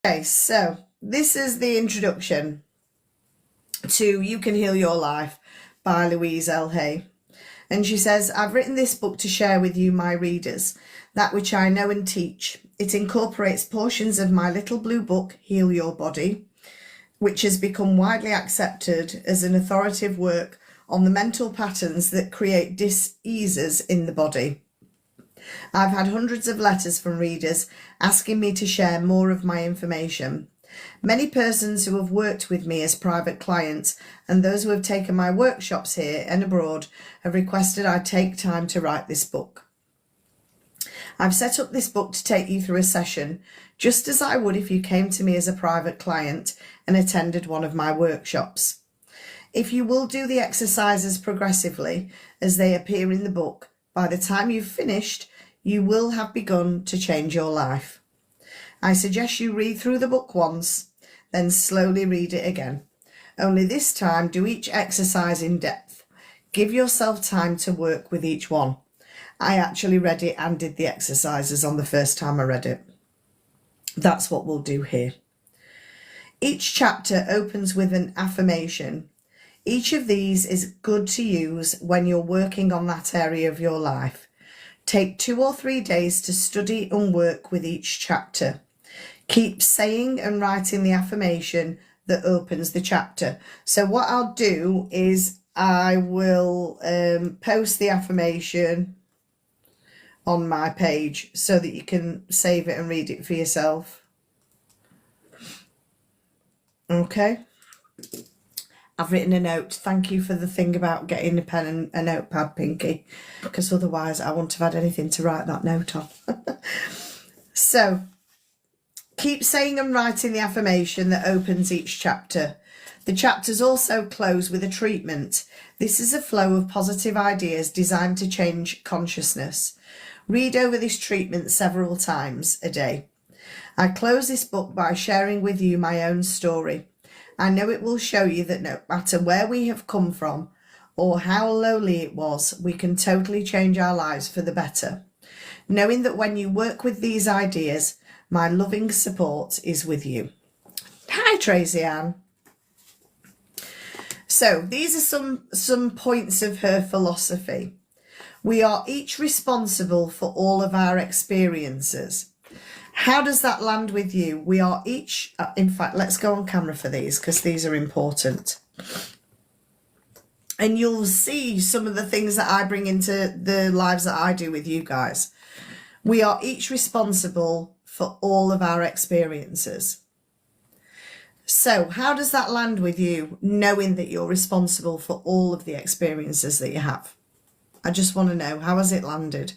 Okay, so this is the introduction to You Can Heal Your Life by Louise L Hay. And she says, I've written this book to share with you, my readers, that which I know and teach. It incorporates portions of my little blue book, Heal Your Body, which has become widely accepted as an authoritative work on the mental patterns that create dis-eases in the body. I've had hundreds of letters from readers asking me to share more of my information. Many persons who have worked with me as private clients and those who have taken my workshops here and abroad have requested I take time to write this book. I've set up this book to take you through a session, just as I would if you came to me as a private client and attended one of my workshops. If you will do the exercises progressively as they appear in the book, by the time you've finished, you will have begun to change your life. I suggest you read through the book once, then slowly read it again. Only this time, do each exercise in depth. Give yourself time to work with each one. I actually read it and did the exercises on the first time I read it. That's what we'll do here. Each chapter opens with an affirmation. Each of these is good to use when you're working on that area of your life. Take 2 or 3 days to study and work with each chapter. Keep saying and writing the affirmation that opens the chapter. So what I'll do is I will post the affirmation on my page so that you can save it and read it for yourself. Okay. I've written a note. Thank you for the thing about getting a pen and a notepad, Pinky, because otherwise I wouldn't have had anything to write that note on. So, keep saying and writing the affirmation that opens each chapter. The chapters also close with a treatment. This is a flow of positive ideas designed to change consciousness. Read over this treatment several times a day. I close this book by sharing with you my own story. I know it will show you that no matter where we have come from or how lowly it was, we can totally change our lives for the better. Knowing that when you work with these ideas, my loving support is with you. Hi, Tracy Ann. So these are some points of her philosophy. We are each responsible for all of our experiences. How does that land with you? We are each, in fact, let's go on camera for these because these are important. And you'll see some of the things that I bring into the lives that I do with you guys. We are each responsible for all of our experiences. So how does that land with you, knowing that you're responsible for all of the experiences that you have? I just want to know, how has it landed?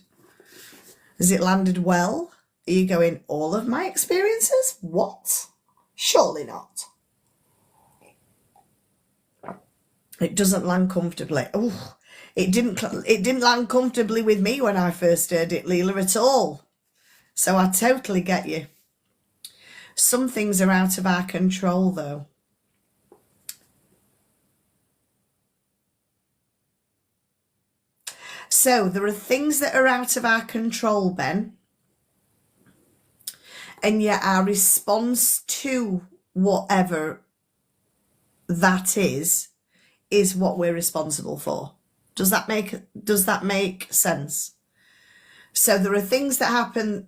Has it landed well? Are you going, all of my experiences? What? Surely not. It doesn't land comfortably. Oh, it didn't land comfortably with me when I first heard it, Leela, at all. So I totally get you. Some things are out of our control, though. So there are things that are out of our control, Ben. And yet our response to whatever that is what we're responsible for. Does that make sense? So there are things that happen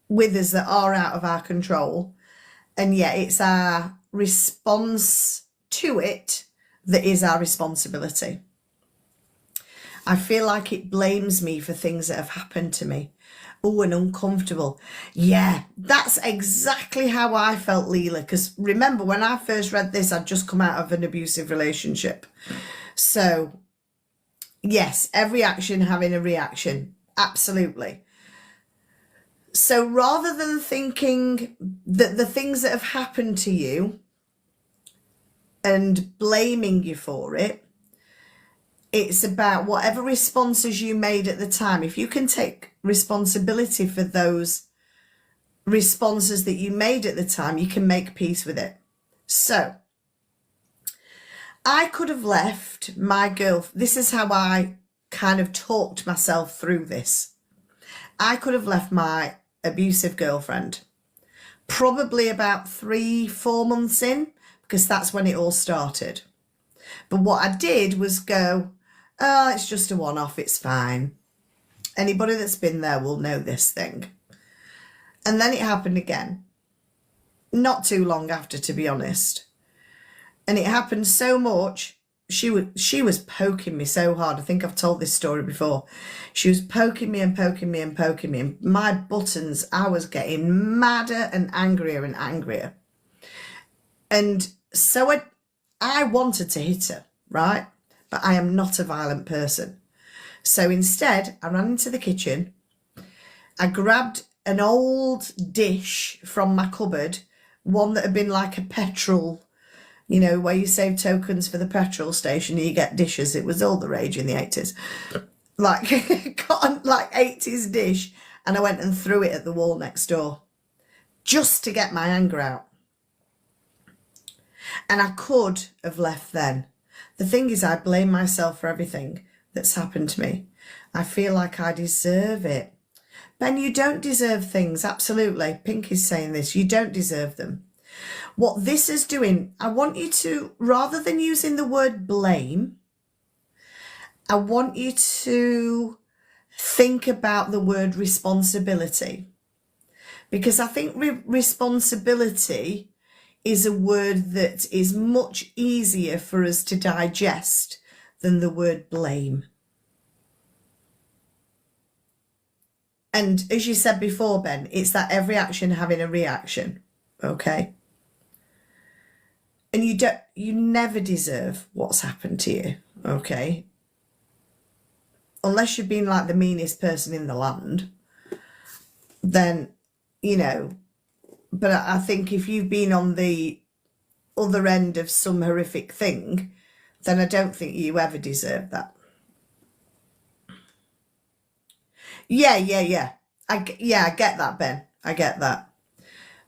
with us that are out of our control, and yet it's our response to it that is our responsibility. I feel like it blames me for things that have happened to me. Oh, and uncomfortable. Yeah, that's exactly how I felt, Leela, because remember when I first read this, I'd just come out of an abusive relationship. So yes, every action having a reaction. Absolutely. So rather than thinking that the things that have happened to you and blaming you for it, it's about whatever responses you made at the time. If you can take responsibility for those responses that you made at the time, you can make peace with it. So I could have left my girl. This is how I kind of talked myself through this. I could have left my abusive girlfriend probably about 3-4 months in, because that's when it all started. But what I did was go, oh, it's just a one-off, it's fine. Anybody that's been there will know this thing. And then it happened again. Not too long after, to be honest. And it happened so much, she was poking me so hard. I think I've told this story before. She was poking me and poking me and poking me. And my buttons, I was getting madder and angrier and angrier. And so I wanted to hit her, right? But I am not a violent person. So instead, I ran into the kitchen. I grabbed an old dish from my cupboard, one that had been like a petrol, you know, where you save tokens for the petrol station and you get dishes. It was all the rage in the 80s. Like, cotton, like 80s dish. And I went and threw it at the wall next door just to get my anger out. And I could have left then. The thing is, I blame myself for everything that's happened to me. I feel like I deserve it. Ben, you don't deserve things. Absolutely. Pinky's saying this. You don't deserve them. What this is doing, I want you to, rather than using the word blame, I want you to think about the word responsibility. Because I think responsibility is a word that is much easier for us to digest than the word blame. And as you said before, Ben, it's that every action having a reaction, okay? And you never deserve what's happened to you, okay? Unless you've been like the meanest person in the land, then, you know, but I think if you've been on the other end of some horrific thing, then I don't think you ever deserve that. Yeah. I get that, Ben. I get that.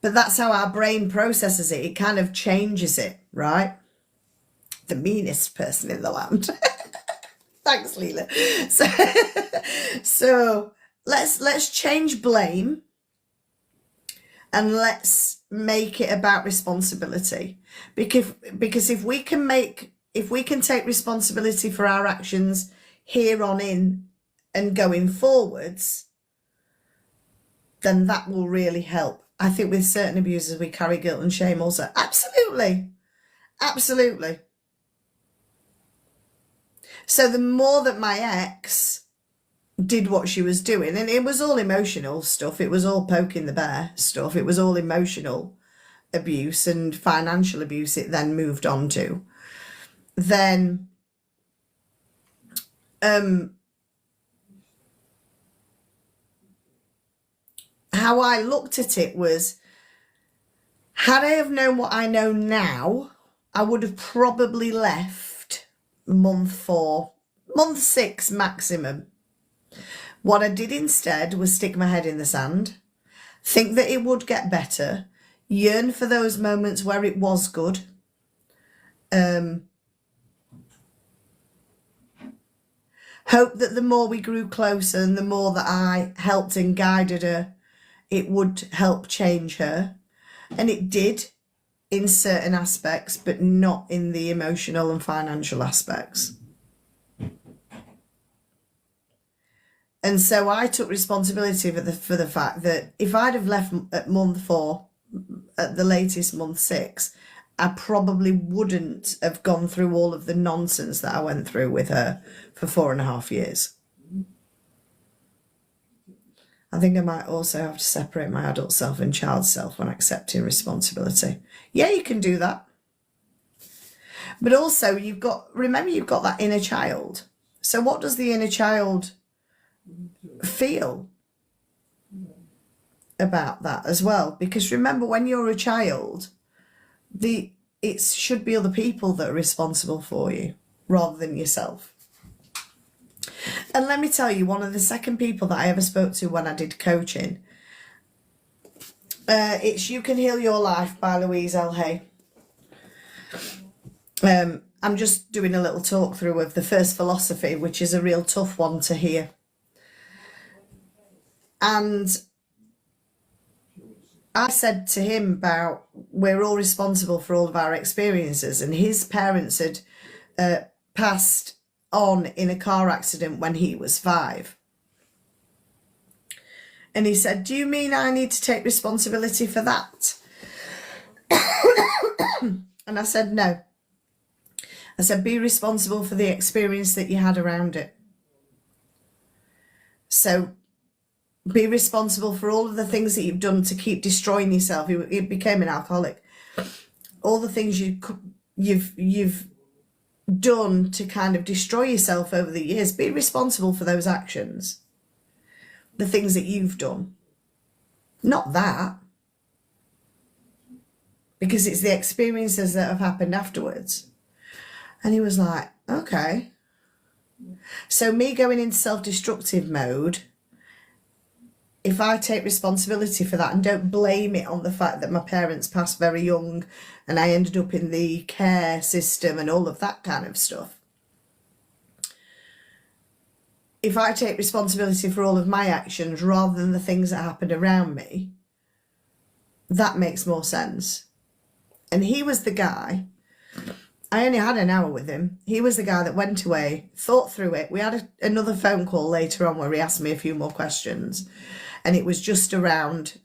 But that's how our brain processes it. It kind of changes it, right? The meanest person in the land. Thanks, Leela. So let's change blame and let's make it about responsibility. Because if we can take responsibility for our actions here on in and going forwards, then that will really help. I think with certain abusers, we carry guilt and shame also. Absolutely. Absolutely. So the more that my ex did what she was doing, and it was all emotional stuff, it was all poking the bear stuff, it was all emotional abuse and financial abuse it then moved on to, then how I looked at it was, had I have known what I know now, I would have probably left month 4, month 6 maximum. What I did instead was stick my head in the sand, think that it would get better, yearn for those moments where it was good, hope that the more we grew closer and the more that I helped and guided her, it would help change her. And it did in certain aspects, but not in the emotional and financial aspects. And so I took responsibility for the fact that if I'd have left at month 4, at the latest month 6, I probably wouldn't have gone through all of the nonsense that I went through with her for 4.5 years. I think I might also have to separate my adult self and child self when accepting responsibility. Yeah, you can do that. But also remember you've got that inner child. So what does the inner child feel about that as well? Because remember, when you're a child, it should be other people that are responsible for you rather than yourself. And let me tell you, one of the second people that I ever spoke to when I did coaching, it's You Can Heal Your Life by Louise L Hay. I'm just doing a little talk through of the first philosophy, which is a real tough one to hear. And I said to him about we're all responsible for all of our experiences, and his parents had passed on in a car accident when he was 5. And he said, do you mean I need to take responsibility for that? And I said, no. I said, be responsible for the experience that you had around it. So be responsible for all of the things that you've done to keep destroying yourself. He became an alcoholic. All the things you've done to kind of destroy yourself over the years. Be responsible for those actions. The things that you've done. Not that. Because it's the experiences that have happened afterwards. And he was like, okay. So me going into self-destructive mode, if I take responsibility for that and don't blame it on the fact that my parents passed very young and I ended up in the care system and all of that kind of stuff. If I take responsibility for all of my actions rather than the things that happened around me, that makes more sense. And he was the guy, I only had an hour with him. He was the guy that went away, thought through it. We had another phone call later on where he asked me a few more questions. And it was just around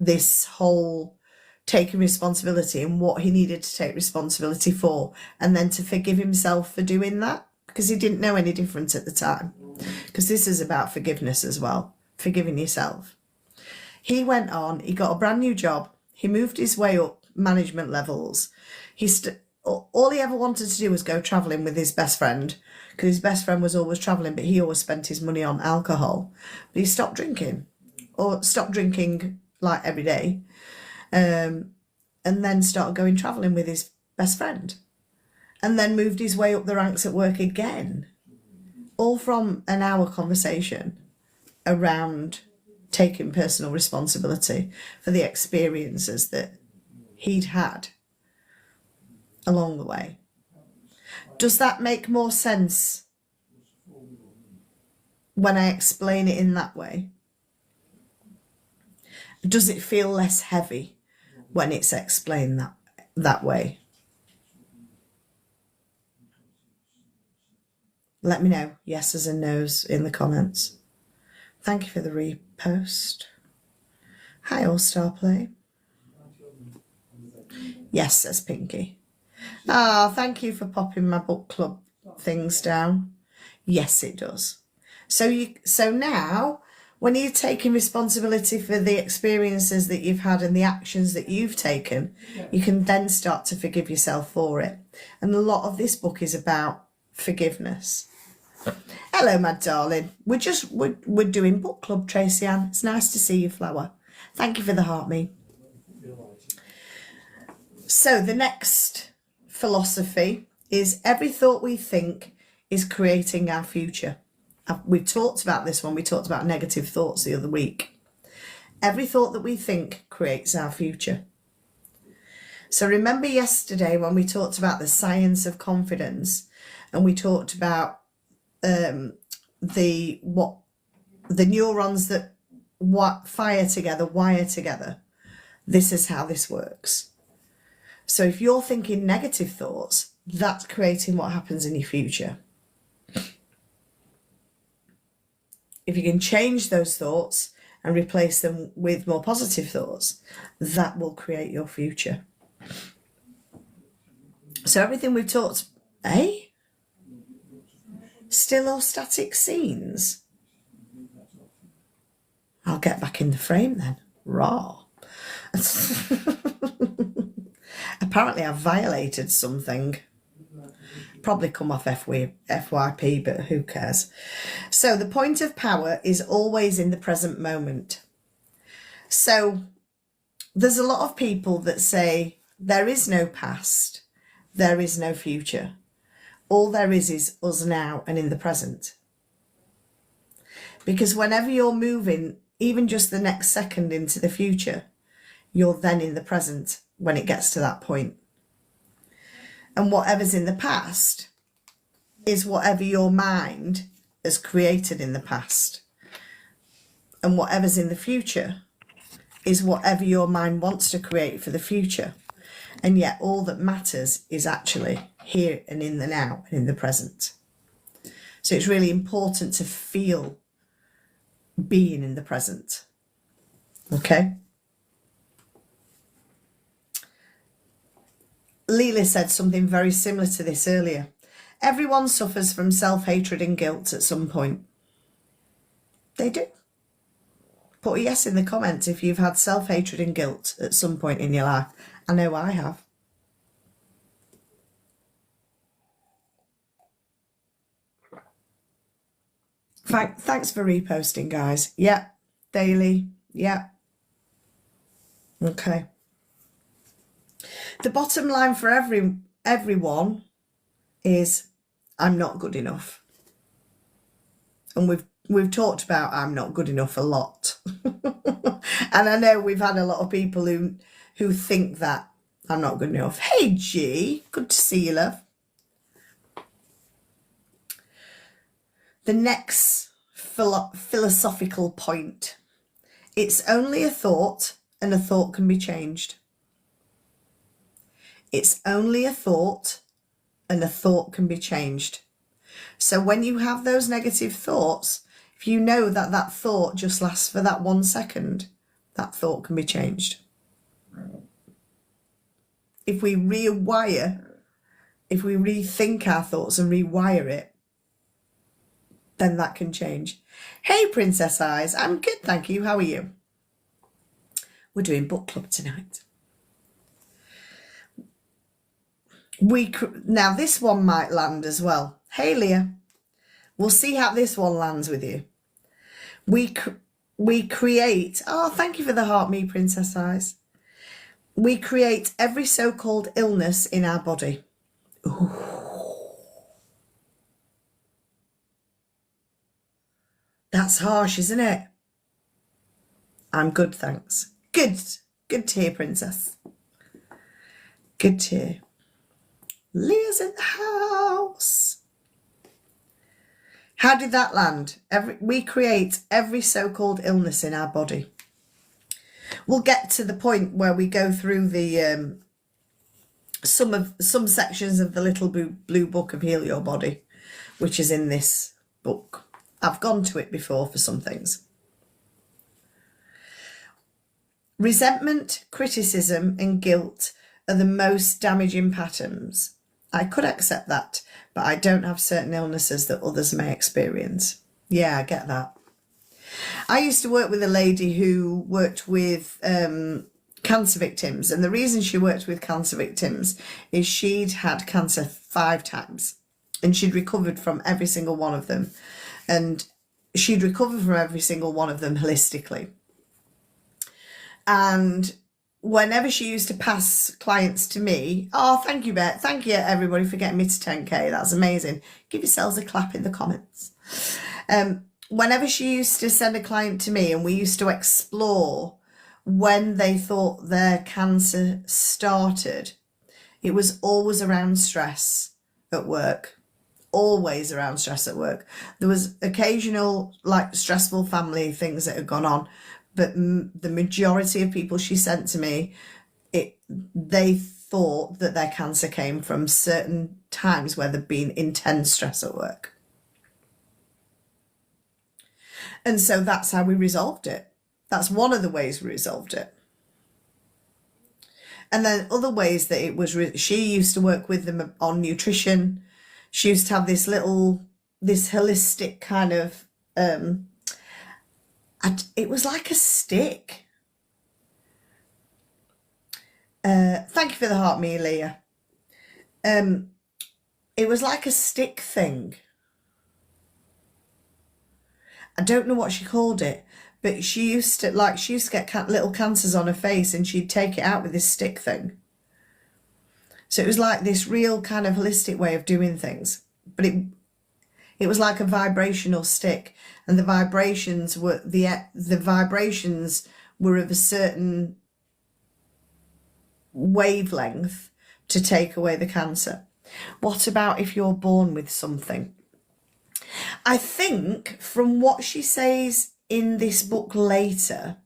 this whole taking responsibility and what he needed to take responsibility for. And then to forgive himself for doing that. Because he didn't know any different at the time. Because this is about forgiveness as well. Forgiving yourself. He went on, he got a brand new job. He moved his way up management levels. All he ever wanted to do was go travelling with his best friend, because his best friend was always travelling, but he always spent his money on alcohol. But he stopped drinking, or stopped drinking like every day, and then started going travelling with his best friend, and then moved his way up the ranks at work again, all from an hour conversation around taking personal responsibility for the experiences that he'd had along the way. Does that make more sense when I explain it in that way? Does it feel less heavy when it's explained that way? Let me know yeses and nos in the comments. Thank you for the repost. Hi, All Star Play. Yes, says Pinky. Thank you for popping my book club things down. Yes, it does. So now, when you're taking responsibility for the experiences that you've had and the actions that you've taken, you can then start to forgive yourself for it. And a lot of this book is about forgiveness. Hello, my darling. We're doing book club, Tracy Ann. It's nice to see you, Flower. Thank you for the heart, me. So the next philosophy is every thought we think is creating our future. We talked about this when we talked about negative thoughts the other week. Every thought that we think creates our future. So remember yesterday when we talked about the science of confidence, and we talked about the neurons that fire together, wire together. This is how this works. So if you're thinking negative thoughts, that's creating what happens in your future. If you can change those thoughts and replace them with more positive thoughts, that will create your future. So everything we've talked, Still or static scenes? I'll get back in the frame then. Raw. Apparently I've violated something. Probably come off FYP, but who cares? So the point of power is always in the present moment. So there's a lot of people that say there is no past, there is no future. All there is us now and in the present. Because whenever you're moving, even just the next second into the future, you're then in the present when it gets to that point. And whatever's in the past is whatever your mind has created in the past. And whatever's in the future is whatever your mind wants to create for the future. And yet all that matters is actually here and in the now and in the present. So it's really important to feel being in the present. Okay? Leela said something very similar to this earlier. Everyone suffers from self-hatred and guilt at some point. They do. Put a yes in the comments if you've had self-hatred and guilt at some point in your life. I know I have. Thanks for reposting, guys. Yeah, daily. Yeah. Okay. The bottom line for everyone is I'm not good enough. And we've talked about I'm not good enough a lot. And I know we've had a lot of people who think that I'm not good enough. Hey G, good to see you, love. The next philosophical point. It's only a thought, and a thought can be changed. It's only a thought, and a thought can be changed. So when you have those negative thoughts, if you know that that thought just lasts for that 1 second, that thought can be changed. If we rewire, if we rethink our thoughts and rewire it, then that can change. Hey, Princess Eyes. I'm good, thank you. How are you? We're doing book club tonight. Now, this one might land as well. Hey, Leah. We'll see how this one lands with you. We create... Oh, thank you for the heart, me, Princess Eyes. We create every so-called illness in our body. Ooh. That's harsh, isn't it? I'm good, thanks. Good. Good to hear, Princess. Good to hear. Leah's in the house. How did that land? We create every so-called illness in our body. We'll get to the point where we go through the some sections of the little blue book of Heal Your Body, which is in this book. I've gone to it before for some things. Resentment, criticism, and guilt are the most damaging patterns. I could accept that, but I don't have certain illnesses that others may experience. Yeah, I get that. I used to work with a lady who worked with cancer victims, and the reason she worked with cancer victims is she'd had cancer 5 times, and she'd recovered from every single one of them. And she'd recovered from every single one of them holistically. And whenever she used to pass clients to me, oh, thank you, Bet. Thank you, everybody, for getting me to 10K. That's amazing. Give yourselves a clap in the comments. Whenever she used to send a client to me, and we used to explore when they thought their cancer started, it was always around stress at work. Always around stress at work. There was occasional like stressful family things that had gone on, but the majority of people she sent to me, they thought that their cancer came from certain times where there'd been intense stress at work. And so that's how we resolved it. That's one of the ways we resolved it. And then other ways that it was, she used to work with them on nutrition. She used to have this holistic kind of, it was like a stick. Thank you for the heart, me, Leah. It was like a stick thing. I don't know what she called it, but she used to get little cancers on her face, and she'd take it out with this stick thing. So it was like this real kind of holistic way of doing things, but it was like a vibrational stick, and the vibrations were of a certain wavelength to take away the cancer. What about if you're born with something? I think from what she says in this book later,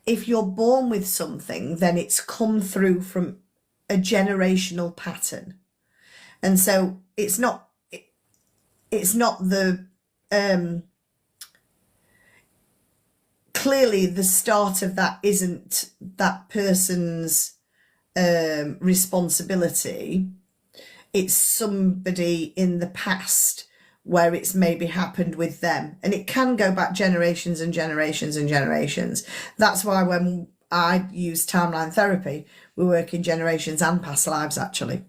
if you're born with something, then it's come through from a generational pattern. And so it's not the, clearly the start of that isn't that person's responsibility. It's somebody in the past where it's maybe happened with them. And it can go back generations and generations and generations. That's why when I use timeline therapy, we work in generations and past lives, actually.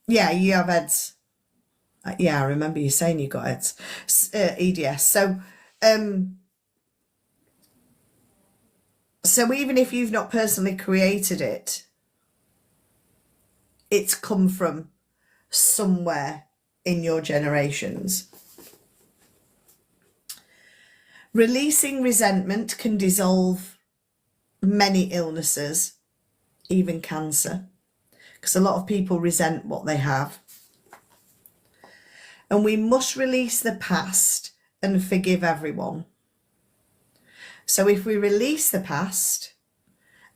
Yeah, you have EDS. Yeah, I remember you saying you got EDS. EDS. So even if you've not personally created it, it's come from somewhere in your generations. Releasing resentment can dissolve many illnesses, even cancer, because a lot of people resent what they have. And we must release the past and forgive everyone. So if we release the past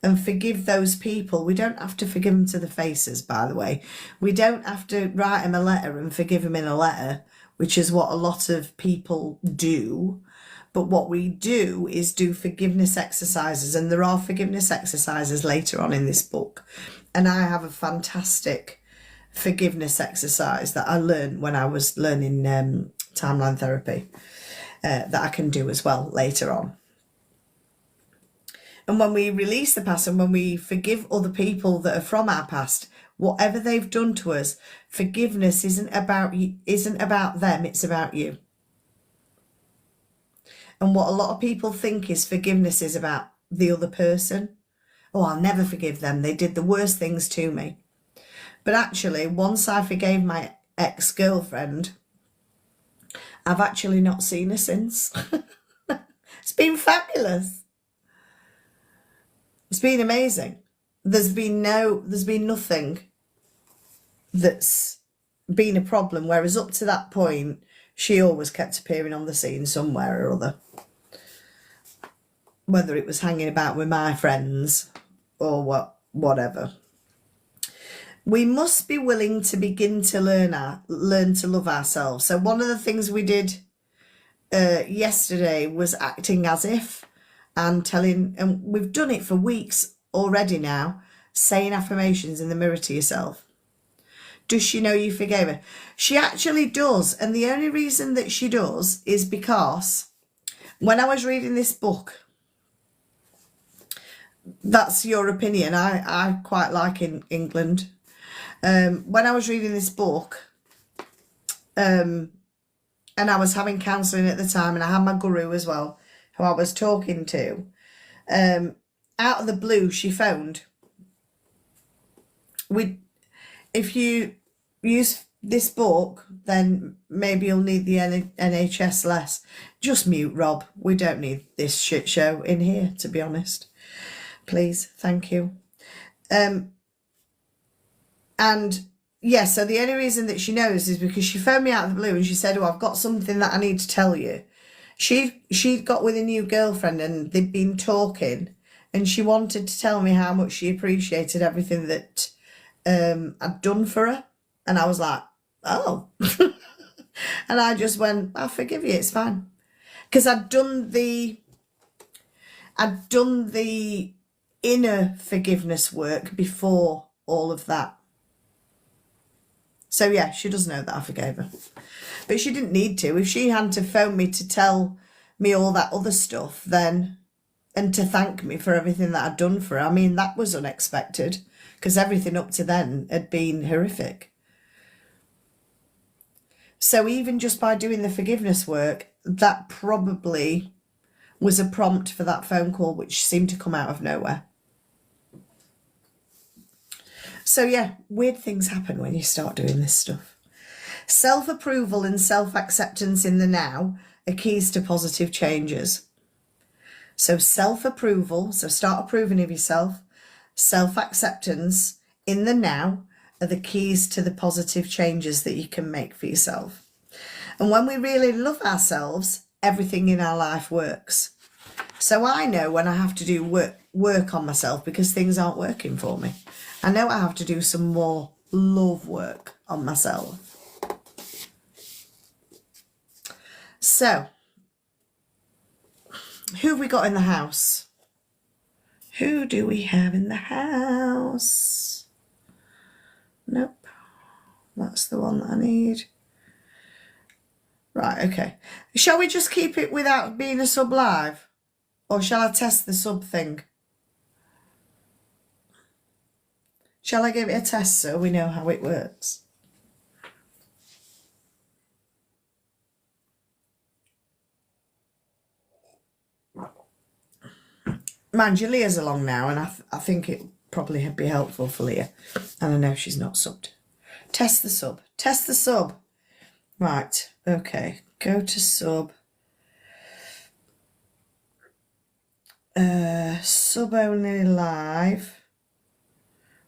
and forgive those people, we don't have to forgive them to the faces, by the way. We don't have to write them a letter and forgive them in a letter, which is what a lot of people do. But what we do is do forgiveness exercises, and there are forgiveness exercises later on in this book. And I have a fantastic forgiveness exercise that I learned when I was learning timeline therapy that I can do as well later on. And when we release the past and when we forgive other people that are from our past, whatever they've done to us, forgiveness isn't about them, it's about you. And what a lot of people think is forgiveness is about the other person. Oh, I'll never forgive them. They did the worst things to me. But actually, once I forgave my ex-girlfriend, I've actually not seen her since. It's been fabulous. It's been amazing. There's been nothing that's been a problem, whereas up to that point, she always kept appearing on the scene somewhere or other. Whether it was hanging about with my friends or whatever. We must be willing to begin to learn to love ourselves. So one of the things we did yesterday was acting as if, and we've done it for weeks already now, saying affirmations in the mirror to yourself. Does she know you forgave her? She actually does. And the only reason that she does is because when I was reading this book, that's your opinion. I quite like in England. When I was reading this book, and I was having counselling at the time, and I had my guru as well, who I was talking to, out of the blue, she phoned. If you use this book, then maybe you'll need the NHS less. Just mute Rob. We don't need this shit show in here, to be honest. Please, thank you. And yeah, so the only reason that she knows is because she phoned me out of the blue and she said, oh, I've got something that I need to tell you. She'd got with a new girlfriend and they'd been talking, and she wanted to tell me how much she appreciated everything that I'd done for her. And I was like, oh. And I just went, I'll forgive you, it's fine. Because I'd done the inner forgiveness work before all of that. So yeah, she does know that I forgave her. But she didn't need to. If she hadn't to phone me to tell me all that other stuff, then, and to thank me for everything that I'd done for her, I mean, that was unexpected, because everything up to then had been horrific. So even just by doing the forgiveness work, that probably was a prompt for that phone call, which seemed to come out of nowhere. So yeah, weird things happen when you start doing this stuff. Self-approval and self-acceptance in the now are keys to positive changes. So self-approval, so start approving of yourself. Self-acceptance in the now are the keys to the positive changes that you can make for yourself. And when we really love ourselves, everything in our life works. So I know when I have to do work on myself because things aren't working for me. I know I have to do some more love work on myself. So, who have we got in the house? Who do we have in the house? Nope. That's the one that I need. Right, okay. Shall we just keep it without being a sub live? Or shall I test the sub thing? Shall I give it a test so we know how it works? Mind you, Leah's along now, and I think it probably would be helpful for Leah. And I know she's not subbed. Test the sub. Test the sub. Right, okay. Go to sub. Sub only live.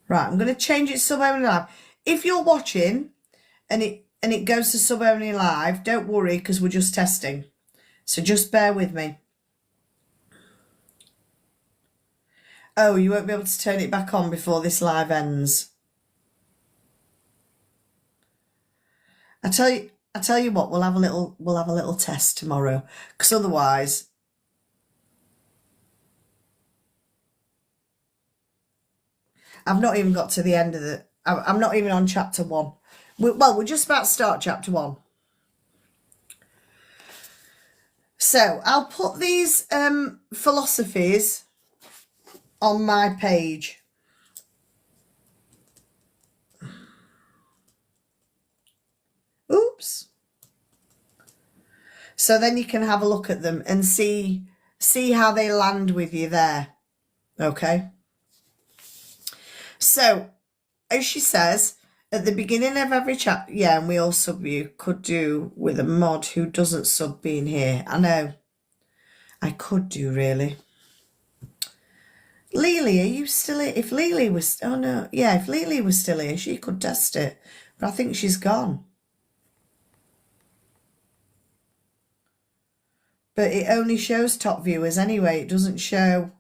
Right, I'm going to change it sub only live. If you're watching and it goes to sub only live, don't worry because we're just testing. So just bear with me. Oh, you won't be able to turn it back on before this live ends. I tell you what, we'll have a little test tomorrow, because otherwise I've not even got to the end of the. I'm not even on chapter 1. We're just about to start chapter 1. So I'll put these philosophies on my page. Oops. So then you can have a look at them and see how they land with you there. Okay. So, as she says, at the beginning of every chapter, yeah, and we all sub you, could do with a mod who doesn't sub being here. I know. I could do, really. Lily, are you still here? If Lily was, oh no, yeah, if Lily was still here, she could test it. But I think she's gone. But it only shows top viewers anyway. It doesn't show.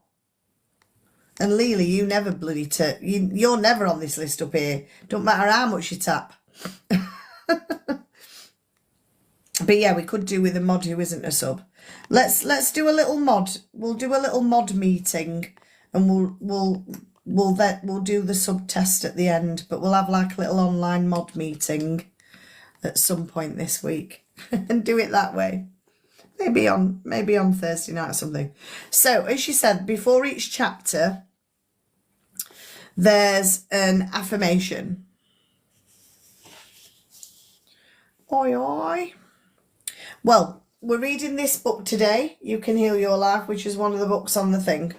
And Lily, you never bloody you're never on this list up here. Don't matter how much you tap. But yeah, we could do with a mod who isn't a sub. Let's do a little mod. We'll do a little mod meeting, and we'll do the sub test at the end. But we'll have like a little online mod meeting at some point this week and do it that way. Maybe on Thursday night or something. So, as she said, before each chapter, there's an affirmation. Oi, oi. Well, we're reading this book today, You Can Heal Your Life, which is one of the books on the thing,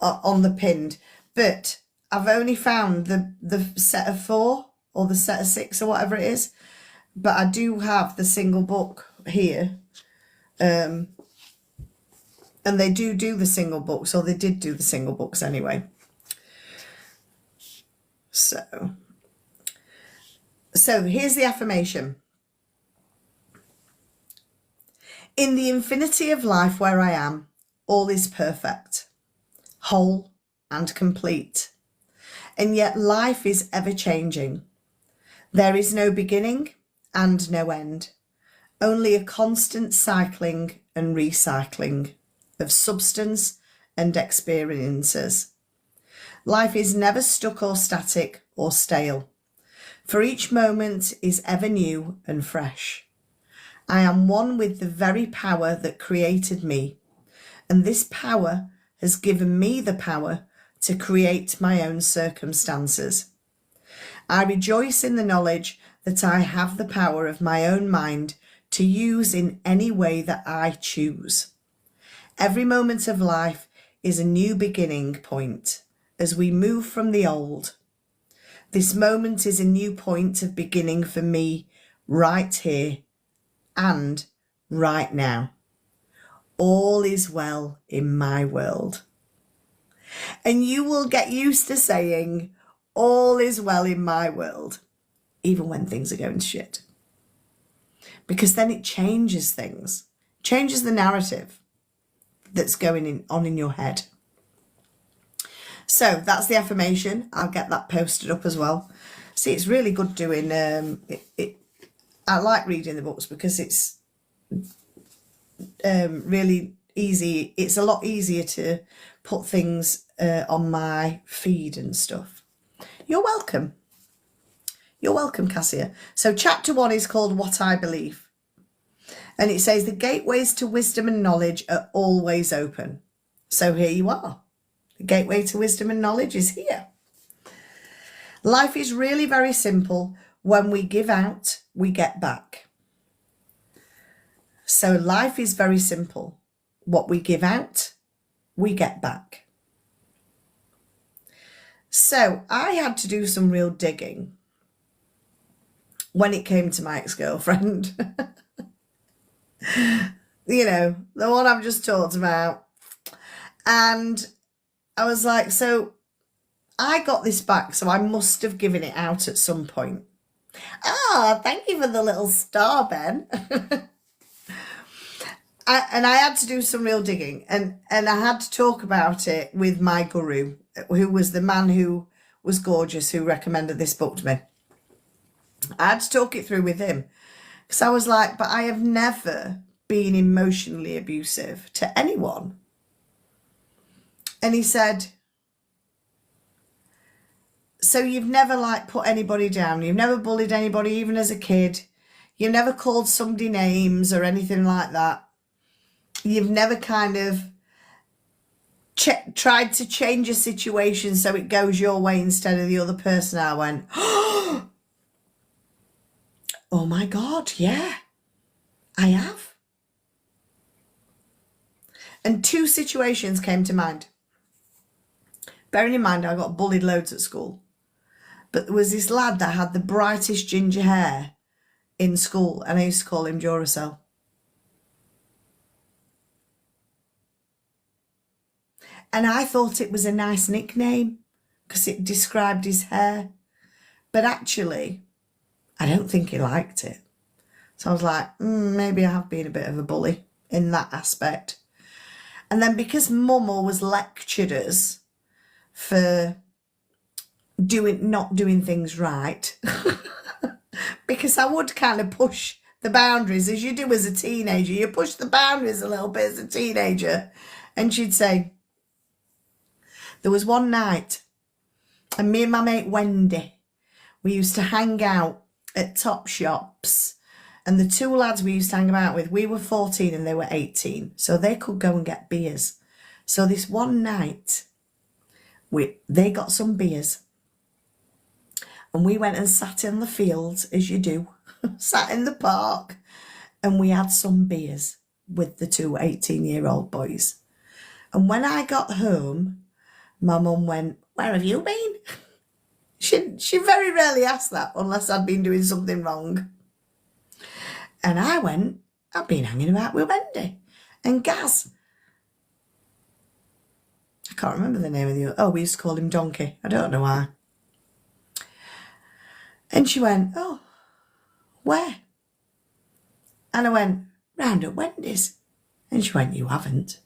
on the pinned. But I've only found the set of 4 or the set of 6 or whatever it is. But I do have the single book here. And they do the single books, or they did do the single books anyway. So here's the affirmation. In the infinity of life where I am, all is perfect, whole and complete. And yet life is ever changing. There is no beginning and no end. Only a constant cycling and recycling of substance and experiences. Life is never stuck or static or stale, for each moment is ever new and fresh. I am one with the very power that created me, and this power has given me the power to create my own circumstances. I rejoice in the knowledge that I have the power of my own mind to use in any way that I choose. Every moment of life is a new beginning point as we move from the old. This moment is a new point of beginning for me right here and right now. All is well in my world. And you will get used to saying, all is well in my world, even when things are going to shit. Because then it changes things. Changes the narrative that's going on in your head. So that's the affirmation. I'll get that posted up as well. See, it's really good doing I like reading the books because it's really easy. It's a lot easier to put things on my feed and stuff. You're welcome. You're welcome, Cassia. So chapter 1 is called What I Believe. And it says the gateways to wisdom and knowledge are always open. So here you are. The gateway to wisdom and knowledge is here. Life is really very simple. When we give out, we get back. So life is very simple. What we give out, we get back. So I had to do some real digging when it came to my ex-girlfriend. You know, the one I've just talked about. And I was like, so I got this back, so I must have given it out at some point. Ah, thank you for the little star, Ben. And I had to do some real digging, and I had to talk about it with my guru, who was the man who was gorgeous, who recommended this book to me. I had to talk it through with him, because I was like, but I have never been emotionally abusive to anyone. And he said, so you've never like put anybody down, you've never bullied anybody, even as a kid, you've never called somebody names or anything like that. You've never kind of tried to change a situation so it goes your way instead of the other person. I went, oh my God, yeah, I have. And 2 situations came to mind. Bearing in mind, I got bullied loads at school. But there was this lad that had the brightest ginger hair in school, and I used to call him Duracell. And I thought it was a nice nickname because it described his hair. But actually, I don't think he liked it. So I was like, maybe I have been a bit of a bully in that aspect. And then because Mum always lectured us for not doing things right, because I would kind of push the boundaries as you do as a teenager. You push the boundaries a little bit as a teenager. And she'd say, there was one night, and me and my mate Wendy, we used to hang out at Top Shops, and the 2 lads we used to hang about with, we were 14 and they were 18, so they could go and get beers. So this one night, they got some beers, and we went and sat in the fields, as you do, sat in the park, and we had some beers with the 2 18-year-old boys. And when I got home, my mum went, where have you been? She very rarely asked that unless I'd been doing something wrong. And I went, I've been hanging about with Wendy and Gaz. I can't remember the name of the other. Oh, we used to call him Donkey. I don't know why. And she went, oh, where? And I went, round at Wendy's. And she went, you haven't.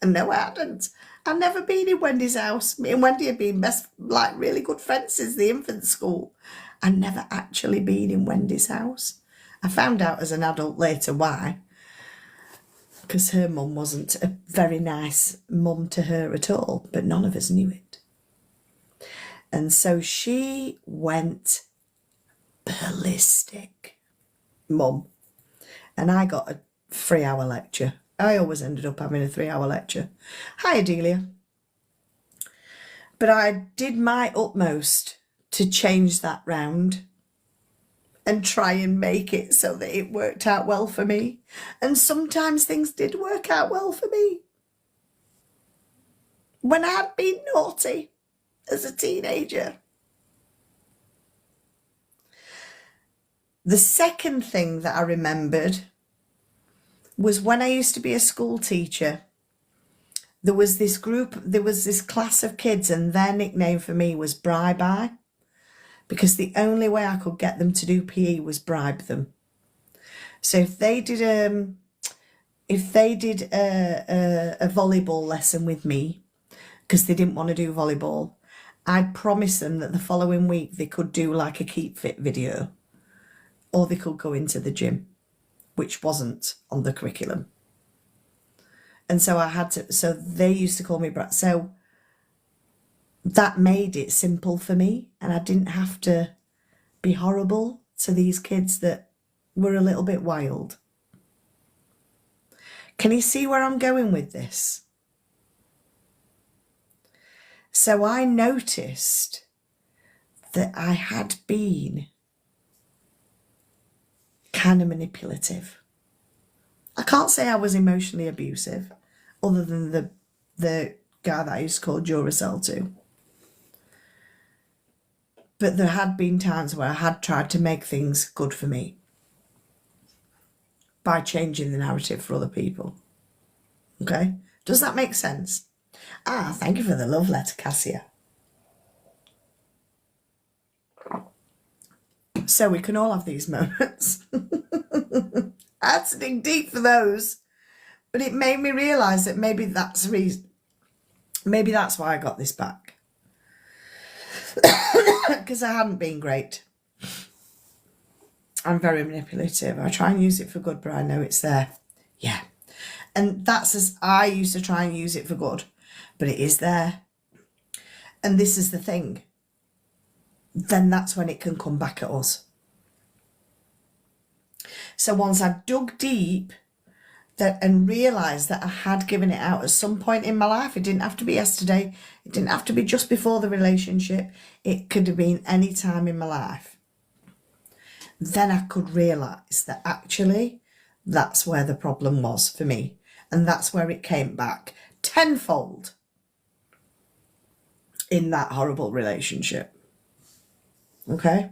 And no, I hadn't. I'd never been in Wendy's house. Me and Wendy had been really good friends since the infant school. I'd never actually been in Wendy's house. I found out as an adult later why. Because her mum wasn't a very nice mum to her at all, but none of us knew it. And so she went ballistic, Mum. And I got a 3-hour lecture. I always ended up having a 3-hour lecture. Hi, Adelia. But I did my utmost to change that round and try and make it so that it worked out well for me. And sometimes things did work out well for me. When I had been naughty as a teenager. The second thing that I remembered was when I used to be a school teacher. There was this class of kids, and their nickname for me was Bribe-I, because the only way I could get them to do PE was bribe them. So if they did a volleyball lesson with me because they didn't want to do volleyball, I'd promise them that the following week they could do like a keep fit video, or they could go into the gym, which wasn't on the curriculum. And so so they used to call me Brat. So that made it simple for me, and I didn't have to be horrible to these kids that were a little bit wild. Can you see where I'm going with this? So I noticed that I had been kind of manipulative. I can't say I was emotionally abusive, other than the guy that I used to call Duracell to. But there had been times where I had tried to make things good for me by changing the narrative for other people. Okay? Does that make sense? Thank you for the love letter, Cassia. So we can all have these moments. I had to dig deep for those. But it made me realise that maybe that's the reason. Maybe that's why I got this back. Because I hadn't been great. I'm very manipulative. I try and use it for good, but I know it's there. Yeah. And that's as I used to try and use it for good, but it is there. And this is the thing. Then that's when it can come back at us. So once I dug deep and realised that I had given it out at some point in my life, it didn't have to be yesterday, it didn't have to be just before the relationship, it could have been any time in my life. Then I could realise that actually that's where the problem was for me. And that's where it came back tenfold in that horrible relationship. Okay?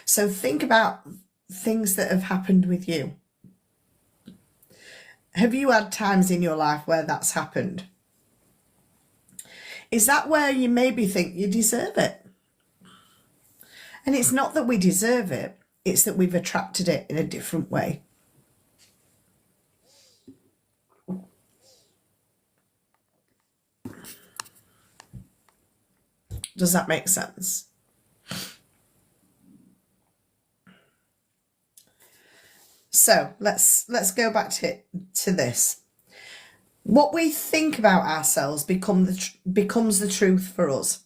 So think about things that have happened with you. Have you had times in your life where that's happened? Is that where you maybe think you deserve it? And it's not that we deserve it, it's that we've attracted it in a different way. Does that make sense? So let's go back to this. What we think about ourselves becomes the truth for us.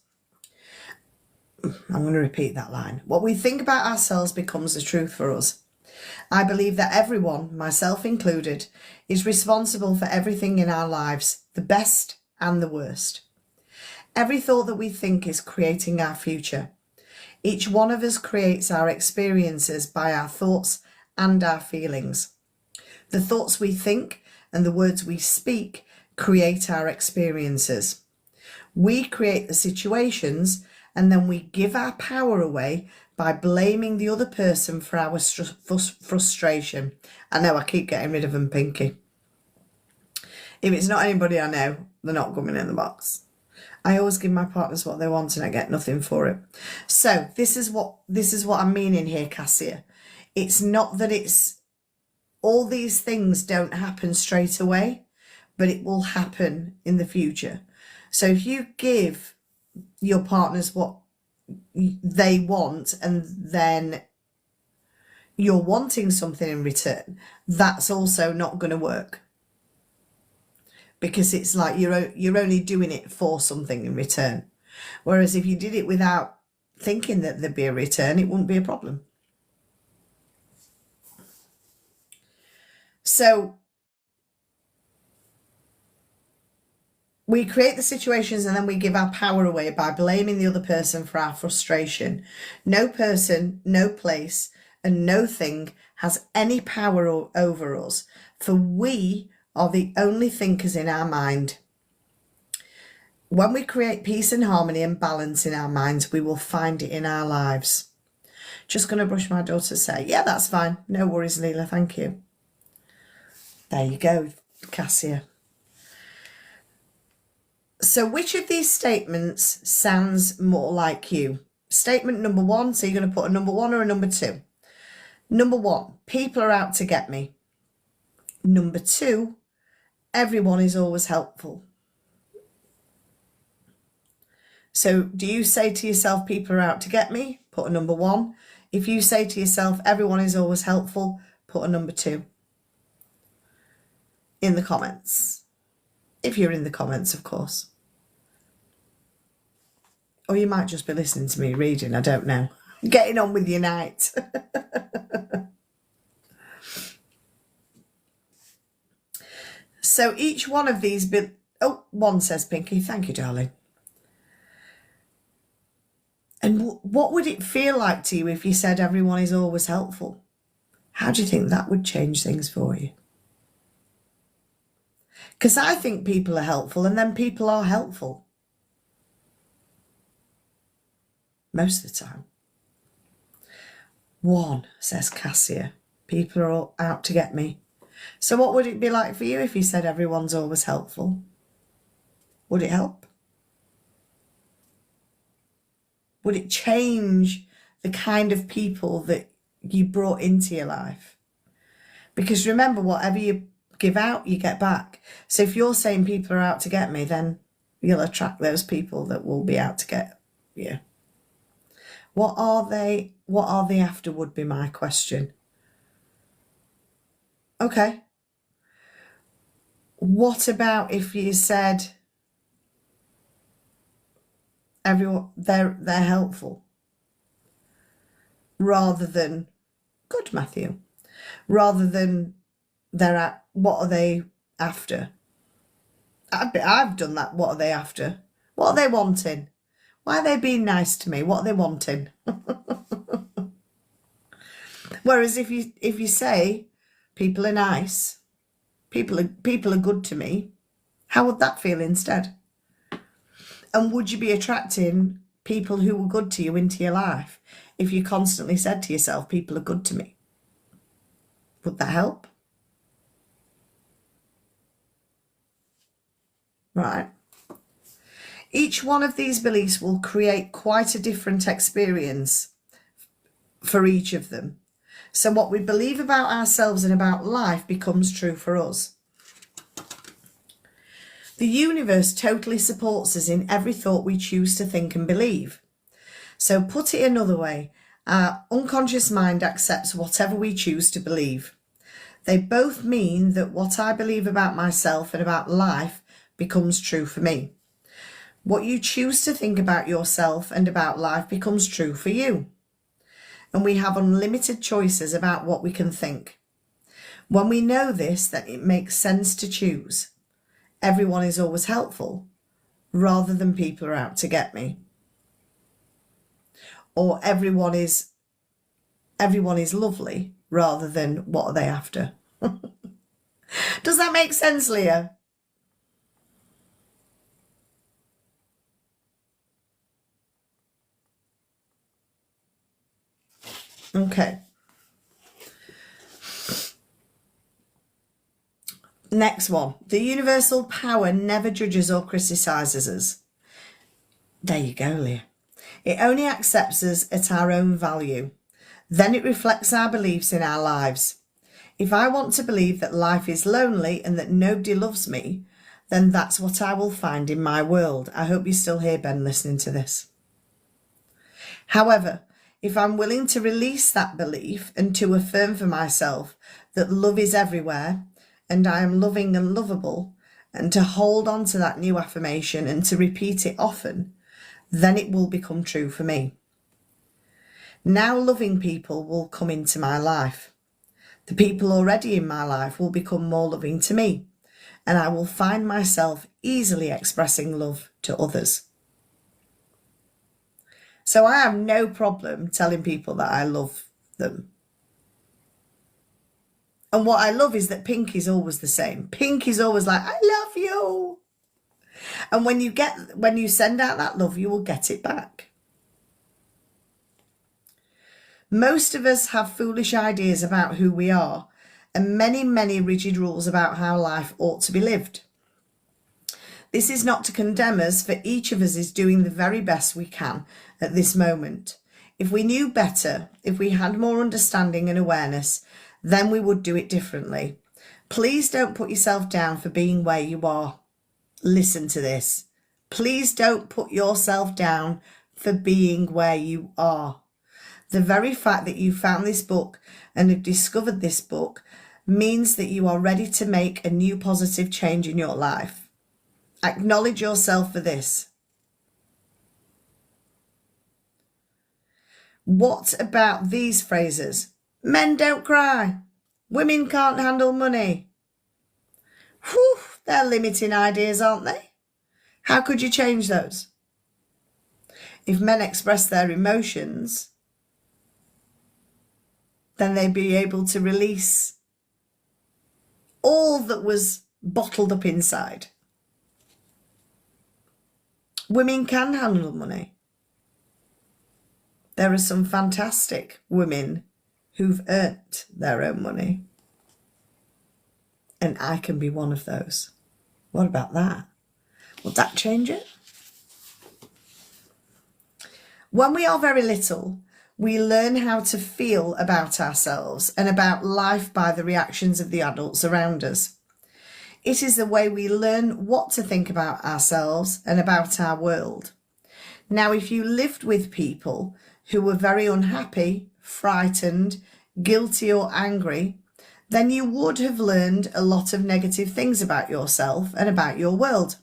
I'm going to repeat that line. What we think about ourselves becomes the truth for us. I believe that everyone, myself included, is responsible for everything in our lives, the best and the worst. Every thought that we think is creating our future. Each one of us creates our experiences by our thoughts and our feelings. The thoughts we think and the words we speak create our experiences. We create the situations and then we give our power away by blaming the other person for our frustration. I know I keep getting rid of them, Pinky. If it's not anybody I know, they're not coming in the box. I always give my partners what they want and I get nothing for it. So this is what I'm meaning here, Cassia. It's not that it's all these things don't happen straight away, but it will happen in the future. So if you give your partners what they want and then you're wanting something in return, that's also not going to work. Because it's like you're only doing it for something in return. Whereas if you did it without thinking that there'd be a return, it wouldn't be a problem. So we create the situations and then we give our power away by blaming the other person for our frustration. No person, no place, and no thing has any power over us, for we are the only thinkers in our mind. When we create peace and harmony and balance in our minds, we will find it in our lives. Just going to brush my daughter say, yeah, that's fine. No worries, Leela, thank you. There you go, Cassia. So which of these statements sounds more like you? Statement number one, so you're going to put a number one or a number two. Number 1, people are out to get me. Number 2, everyone is always helpful. So do you say to yourself, people are out to get me? Put a number 1. If you say to yourself, everyone is always helpful, put a number 2 in the comments. If you're in the comments, of course. Or you might just be listening to me reading, I don't know. Getting on with your night. So each one of these... one says Pinky. Thank you, darling. And what would it feel like to you if you said everyone is always helpful? How do you think that would change things for you? Because I think people are helpful, and then people are helpful. Most of the time. 1, says Cassia. People are all out to get me. So what would it be like for you if you said everyone's always helpful? Would it help? Would it change the kind of people that you brought into your life? Because remember, whatever you give out, you get back. So if you're saying people are out to get me, then you'll attract those people that will be out to get you. What are they after would be my question. Okay. What about if you said everyone they're helpful, rather than good, Matthew, rather than what are they after? I've done that. What are they after? What are they wanting? Why are they being nice to me? What are they wanting? Whereas if you say people are nice, people are good to me, how would that feel instead? And would you be attracting people who were good to you into your life if you constantly said to yourself, people are good to me? Would that help? Right. Each one of these beliefs will create quite a different experience for each of them. So what we believe about ourselves and about life becomes true for us. The universe totally supports us in every thought we choose to think and believe. So put it another way, our unconscious mind accepts whatever we choose to believe. They both mean that what I believe about myself and about life becomes true for me. What you choose to think about yourself and about life becomes true for you. And we have unlimited choices about what we can think. When we know this, then it makes sense to choose. Everyone is always helpful, rather than people are out to get me. Or everyone is lovely, rather than what are they after. Does that make sense, Leah? Okay. Next one. The universal power never judges or criticises us. There you go, Leah. It only accepts us at our own value. Then it reflects our beliefs in our lives. If I want to believe that life is lonely and that nobody loves me, then that's what I will find in my world. I hope you're still here, Ben, listening to this. However, if I'm willing to release that belief and to affirm for myself that love is everywhere and I am loving and lovable, and to hold on to that new affirmation and to repeat it often, then it will become true for me. Now loving people will come into my life. The people already in my life will become more loving to me, and I will find myself easily expressing love to others. So I have no problem telling people that I love them. And what I love is that Pink is always the same. Pink is always like, I love you. And when you send out that love, you will get it back. Most of us have foolish ideas about who we are and many, many rigid rules about how life ought to be lived. This is not to condemn us, for each of us is doing the very best we can at this moment. If we knew better, if we had more understanding and awareness, then we would do it differently. Please don't put yourself down for being where you are. Listen to this. Please don't put yourself down for being where you are. The very fact that you found this book and have discovered this book means that you are ready to make a new positive change in your life. Acknowledge yourself for this. What about these phrases? Men don't cry. Women can't handle money. Whew, they're limiting ideas, aren't they? How could you change those? If men express their emotions, then they'd be able to release all that was bottled up inside. Women can handle money. There are some fantastic women who've earned their own money. And I can be one of those. What about that? Would that change it? When we are very little, we learn how to feel about ourselves and about life by the reactions of the adults around us. It is the way we learn what to think about ourselves and about our world. Now, if you lived with people who were very unhappy, frightened, guilty or angry, then you would have learned a lot of negative things about yourself and about your world.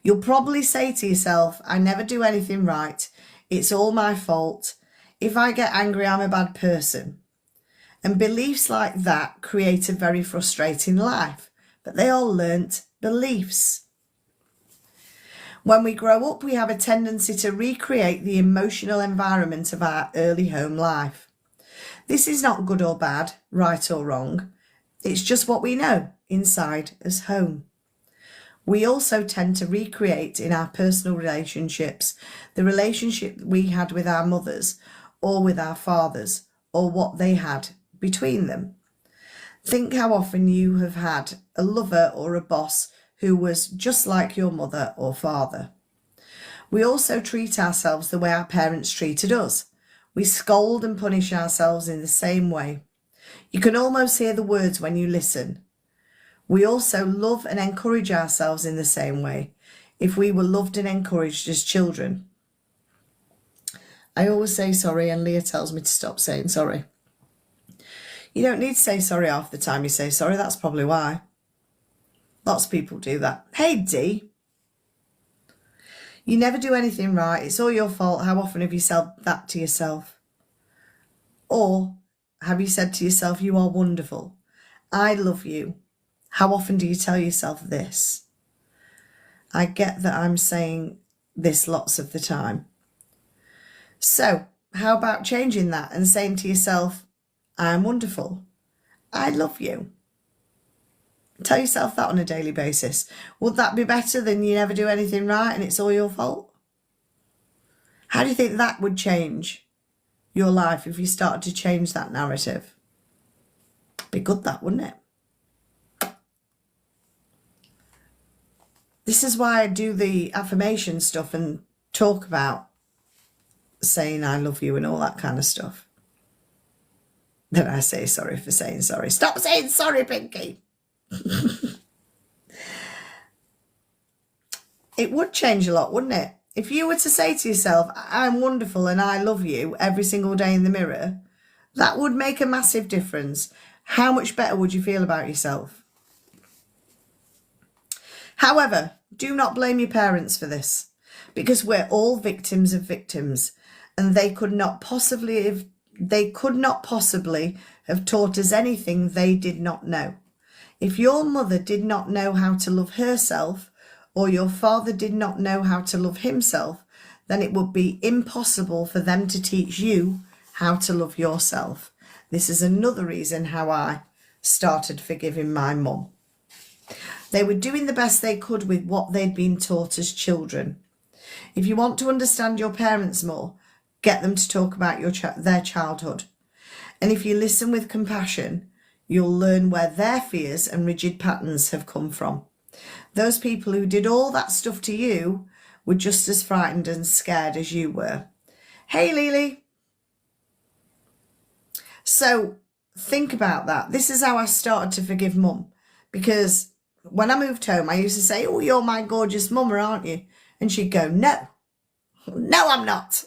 You'll probably say to yourself, I never do anything right. It's all my fault. If I get angry, I'm a bad person. And beliefs like that create a very frustrating life, but they are learnt beliefs. When we grow up, we have a tendency to recreate the emotional environment of our early home life. This is not good or bad, right or wrong. It's just what we know inside as home. We also tend to recreate in our personal relationships the relationship we had with our mothers or with our fathers or what they had between them. Think how often you have had a lover or a boss who was just like your mother or father. We also treat ourselves the way our parents treated us. We scold and punish ourselves in the same way. You can almost hear the words when you listen. We also love and encourage ourselves in the same way if we were loved and encouraged as children. I always say sorry and Leah tells me to stop saying sorry. You don't need to say sorry half the time you say sorry, that's probably why. Lots of people do that. Hey Dee, you never do anything right, it's all your fault. How often have you said that to yourself? Or have you said to yourself, you are wonderful, I love you? How often do you tell yourself this? I get that I'm saying this lots of the time. So how about changing that and saying to yourself, I'm wonderful, I love you? Tell yourself that on a daily basis. Would that be better than you never do anything right and it's all your fault? How do you think that would change your life if you started to change that narrative? Be good, that, wouldn't it? This is why I do the affirmation stuff and talk about saying I love you and all that kind of stuff. Then I say sorry for saying sorry. Stop saying sorry, Pinky. It would change a lot, wouldn't it? If you were to say to yourself, I'm wonderful and I love you every single day in the mirror, that would make a massive difference. How much better would you feel about yourself? However, do not blame your parents for this, because we're all victims of victims, and they could not possibly have taught us anything they did not know. If your mother did not know how to love herself, or your father did not know how to love himself, then it would be impossible for them to teach you how to love yourself. This is another reason how I started forgiving my mum. They were doing the best they could with what they'd been taught as children. If you want to understand your parents more, get them to talk about their childhood. And if you listen with compassion, you'll learn where their fears and rigid patterns have come from. Those people who did all that stuff to you were just as frightened and scared as you were. Hey Lily, So think about that. This is how I started to forgive mum, because when I moved home, I used to say, oh, you're my gorgeous mum, aren't you? And she'd go, no, I'm not.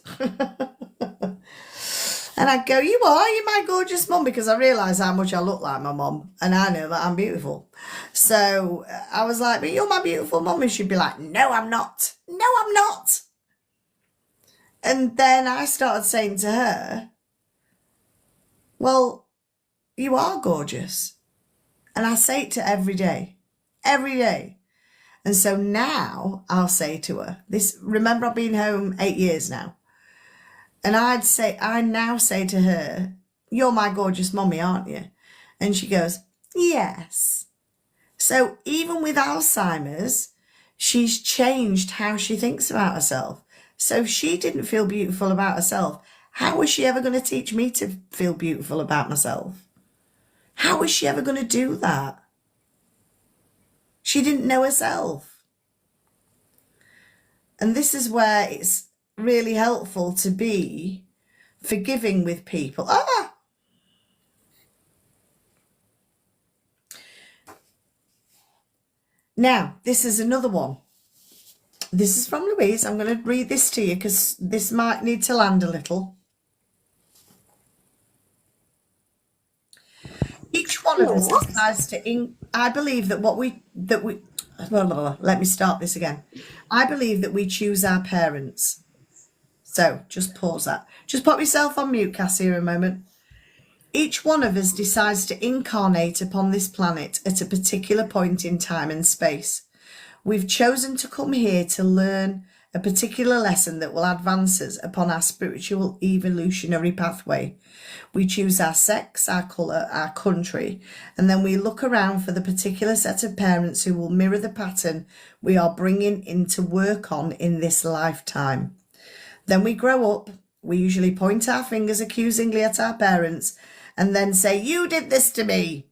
And I'd go, you are, you're my gorgeous mum, because I realised how much I look like my mum, and I know that I'm beautiful. So I was like, but you're my beautiful mum. And she'd be like, no, I'm not. No, I'm not. And then I started saying to her, well, you are gorgeous. And I say it to her every day. And so now I'll say to her, remember I've been home 8 years now. And I now say to her, you're my gorgeous mummy, aren't you? And she goes, yes. So even with Alzheimer's, she's changed how she thinks about herself. So if she didn't feel beautiful about herself, how was she ever going to teach me to feel beautiful about myself? How was she ever going to do that? She didn't know herself. And this is where it's really helpful to be forgiving with people. Now, this is another one. This is from Louise. I'm going to read this to you because this might need to land a little. Each one of us decides to. I believe that let me start this again. I believe that we choose our parents. So just pause that. Just pop yourself on mute, Cassia, a moment. Each one of us decides to incarnate upon this planet at a particular point in time and space. We've chosen to come here to learn a particular lesson that will advance us upon our spiritual evolutionary pathway. We choose our sex, our colour, our country, and then we look around for the particular set of parents who will mirror the pattern we are bringing in to work on in this lifetime. Then we grow up, we usually point our fingers accusingly at our parents and then say, you did this to me.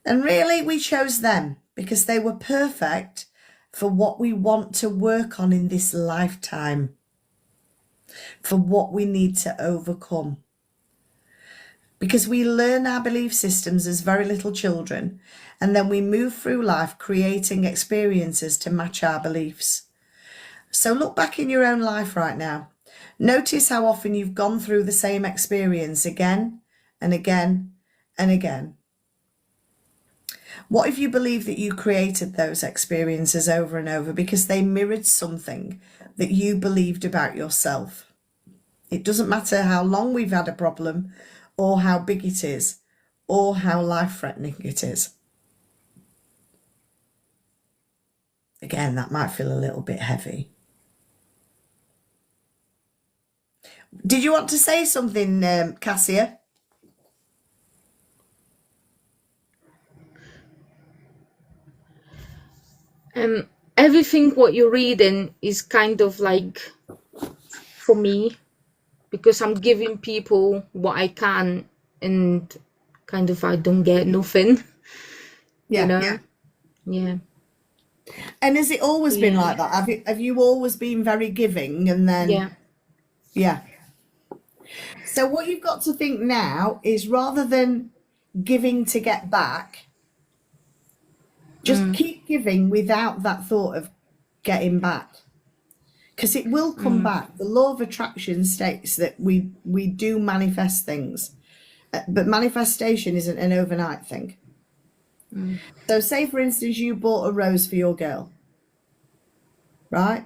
And really we chose them because they were perfect for what we want to work on in this lifetime, for what we need to overcome. Because we learn our belief systems as very little children, and then we move through life creating experiences to match our beliefs. So look back in your own life right now. Notice how often you've gone through the same experience again and again and again. What if you believe that you created those experiences over and over because they mirrored something that you believed about yourself? It doesn't matter how long we've had a problem or how big it is or how life-threatening it is. Again, that might feel a little bit heavy. Did you want to say something, Cassia? Everything what you're reading is kind of like for me, because I'm giving people what I can, and kind of I don't get nothing. Yeah. Yeah. And has it always been like that? Have you always been very giving and then? Yeah. So what you've got to think now is rather than giving to get back, just keep giving without that thought of getting back. Because it will come back. The law of attraction states that we do manifest things. But manifestation isn't an overnight thing. So say, for instance, you bought a rose for your girl, right?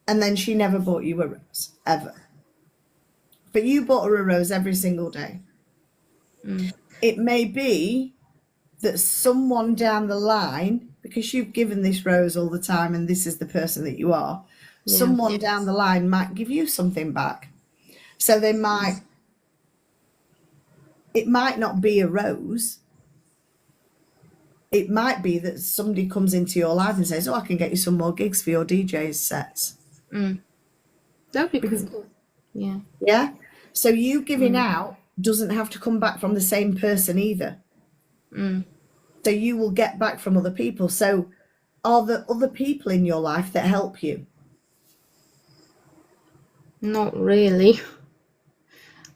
And then she never bought you a rose, ever. But you bought her a rose every single day. It may be that someone down the line, because you've given this rose all the time and this is the person that you are, someone down the line might give you something back. So it might not be a rose. It might be that somebody comes into your life and says, oh, I can get you some more gigs for your DJ's sets. That'd be cool. Yeah. Yeah. So you giving out doesn't have to come back from the same person either. So you will get back from other people. So are there other people in your life that help you? Not really.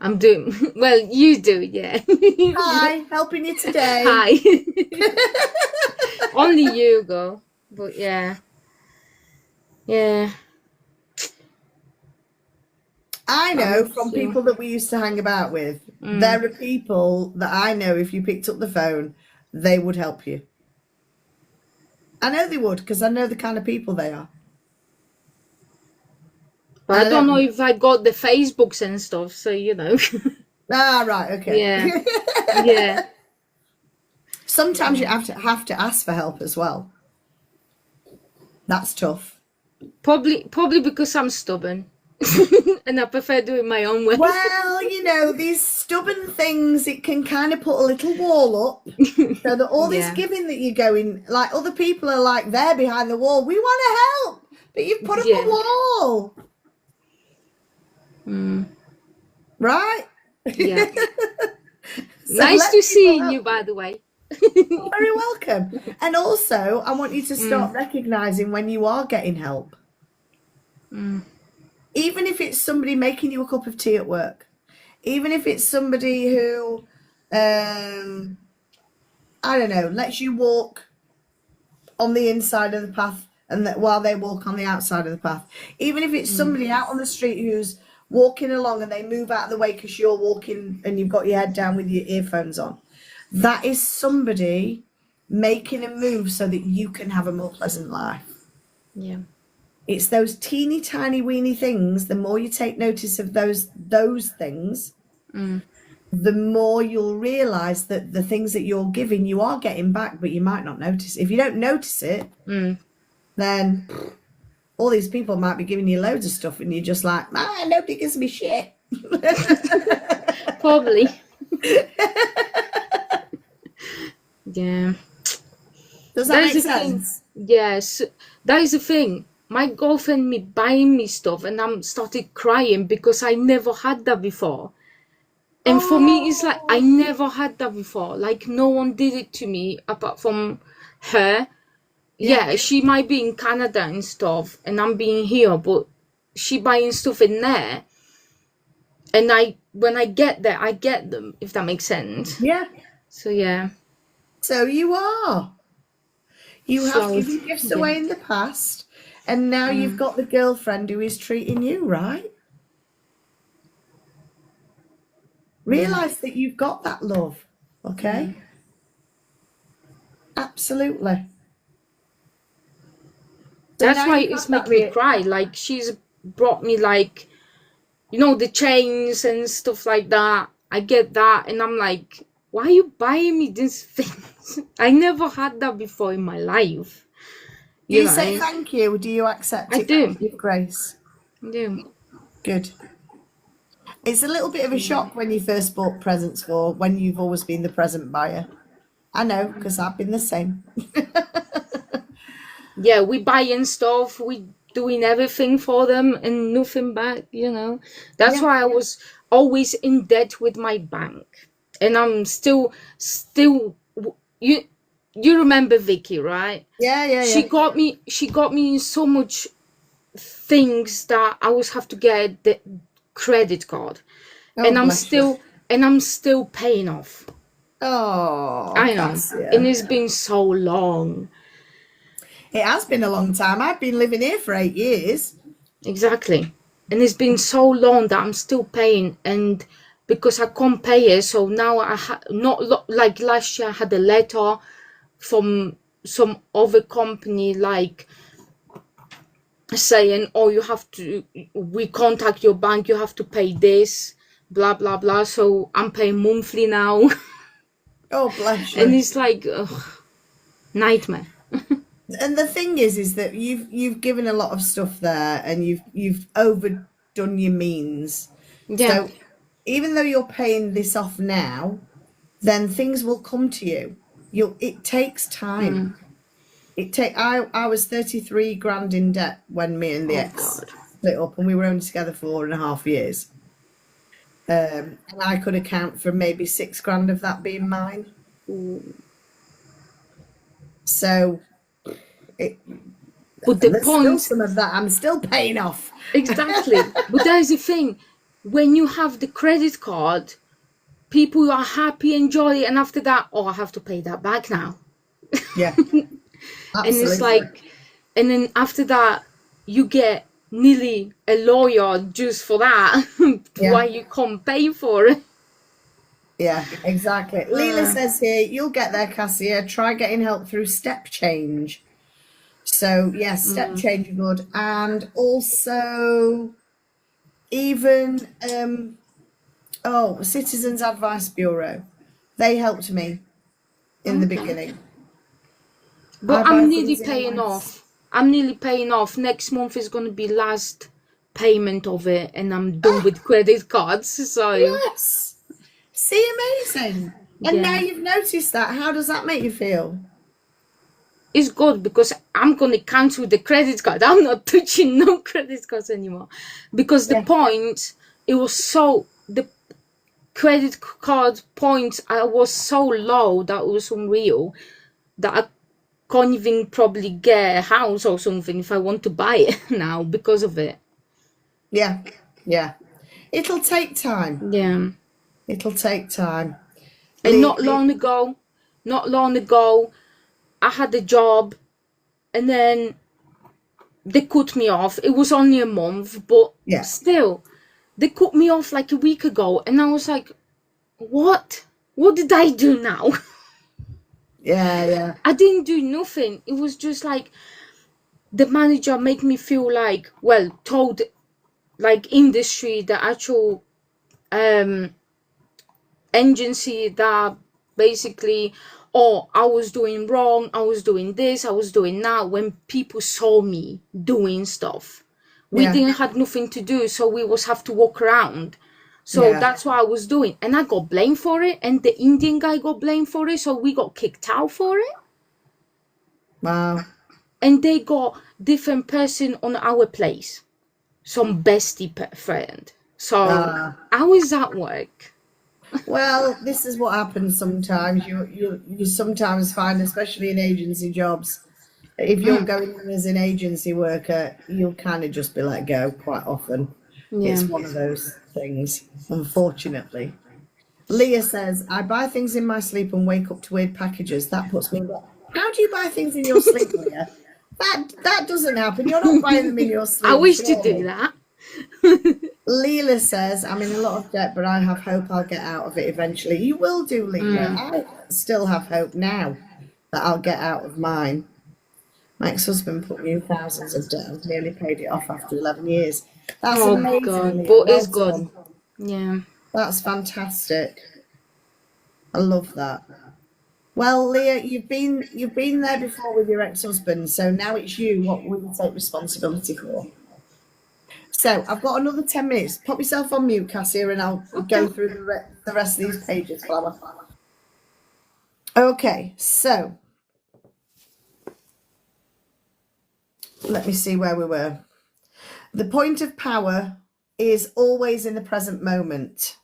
I'm doing well. You do, yeah. Hi, helping you today. Hi. Only you go, but yeah, yeah. I I know hope from so. people that we used to hang about with, there are people that I know if you picked up the phone, they would help you. I know they would because I know the kind of people they are. But And I I don't know don't. if I got the Facebooks and stuff, so you know. Ah, right, okay. Yeah, yeah. Sometimes you have to ask for help as well. That's tough. Probably because I'm stubborn, and I prefer doing my own way. Well, these stubborn things, it can kind of put a little wall up. So that all this Yeah, giving that you're going, like other people are like, they're behind the wall. We want to help, but you've put up a yeah. wall. Right? Yeah. So Nice let to people see you, help by you. the way. You're very welcome. And also, I want you to start recognizing when you are getting help. Even if it's somebody making you a cup of tea at work, even if it's somebody who, I don't know, lets you walk on the inside of the path and that while they walk on the outside of the path, even if it's somebody out on the street who's walking along and they move out of the way because you're walking and you've got your head down with your earphones on, that is somebody making a move so that you can have a more pleasant life. Yeah. It's those teeny tiny weeny things. The more you take notice of those things, the more you'll realize that the things that you're giving, you are getting back, but you might not notice. If you don't notice it, then all these people might be giving you loads of stuff and you're just like, nobody gives me shit. Probably. Yeah. Does that That is make the thing. sense? Yes, that is the thing. My girlfriend me buying me stuff, and I'm started crying because I never had that before. And for me, it's like I Oh, never had that before. Like no one did it to me apart from her. yeah. Yeah, she might be in Canada and stuff, and I'm being here, but she buying stuff in there, and when I get there, I get them. If that makes sense. Yeah. So yeah, So you are. You have slow. given gifts Yeah. away in the past, and now you've got the girlfriend who is treating you right. Yeah. Realize that you've got that love, okay? Absolutely. So That's now why you've it's had that make me cry. Like she's brought me like, the chains and stuff like that. I get that, and I'm like, why are you buying me these things? I never had that before in my life. Do you say thank you? Do you accept I it do. with grace? I do. Good. It's a little bit of a shock when you first bought presents when you've always been the present buyer. I know, because I've been the same. Yeah, we buying stuff. We doing everything for them and nothing back. That's Yeah. why I was always in debt with my bank, and I'm still. You remember Vicky, right? Yeah, yeah, She yeah. got me. She got me in so much things that I always have to get the credit card, Oh, and I'm bless you. still paying off. Oh, I know, and Cassia. it's been so long. It has been a long time. I've been living here for 8 years. Exactly. And it's been so long that I'm still paying, and because I can't pay it, so now like last year I had a letter from some other company like saying, oh, we contact your bank, you have to pay this, blah blah blah. So I'm paying monthly now. Oh, bless And you. it's like, ugh, nightmare. And the thing is that you've given a lot of stuff there, and you've overdone your means. Yeah. So even though you're paying this off now, then things will come to you. It takes time. I was 33 grand in debt when me and the Oh ex God. split up, and we were only together 4.5 years. And I could account for maybe 6 grand of that being mine. So But the and there's still point, some of that I'm still paying off. exactly. But that is the thing. when you have the credit card, people are happy and jolly, and after that, oh, I have to pay that back now. Yeah, And it's absolutely. like, and then after that, you get nearly a lawyer just for that. Yeah. Why you can't pay for it? Yeah, exactly. Leela says here, you'll get there, Cassia. Try getting help through step change. So, yes, step change are good. And also, even, Citizens Advice Bureau. They helped me in the Okay. beginning. But I buy I'm nearly things in paying my... off. I'm nearly paying off. Next month is going to be last payment of it, and I'm done Oh, with credit cards. So, yes. See, amazing. And now yeah. you've noticed that. How does that make you feel? It's good because I'm going to cancel the credit card. I'm not touching no credit cards anymore. Because the Yeah. points, it was so, the credit card points was so low that it was unreal that I can't even probably get a house or something if I want to buy it now because of it. Yeah. Yeah. It'll take time. Yeah. It'll take time. And Le- not long ago, I had a job and then they cut me off. It was only a month, but yeah. still, they cut me off like a week ago. And I was like, what? What did I do now? Yeah. Yeah. I didn't do nothing. It was just like the manager made me feel like, well, told like industry, the actual agency that basically, oh, I was doing wrong, I was doing this, I was doing that, when people saw me doing stuff. We Yeah. didn't have nothing to do, so we was have to walk around. So Yeah. that's what I was doing. And I got blamed for it, and the Indian guy got blamed for it, so we got kicked out for it. Wow. And they got different person on our place. Some bestie friend. So how is that work? Well, this is what happens sometimes. You sometimes find, especially in agency jobs, if you're going in as an agency worker, you'll kind of just be let go quite often. Yeah. It's one of those things, unfortunately. Leah says, I buy things in my sleep and wake up to weird packages. That puts me in bed. How do you buy things in your sleep, Leah? That doesn't happen. You're not buying them in your I sleep, wish to do surely. that. Leela says, I'm in a lot of debt, but I have hope I'll get out of it eventually. You will do, Leela. I still have hope now that I'll get out of mine. My ex-husband put me in thousands of debt and nearly paid it off after 11 years. That's Oh amazing, God, Leah. but Well it's good. done. Yeah. That's fantastic. I love that. Well, Leah, you've been there before with your ex-husband, so now it's you. What will you take responsibility for? So I've got another 10 minutes. Pop yourself on mute, Cassia, and I'll go through the rest of these pages, Flower. Okay, so let me see where we were. The point of power is always in the present moment.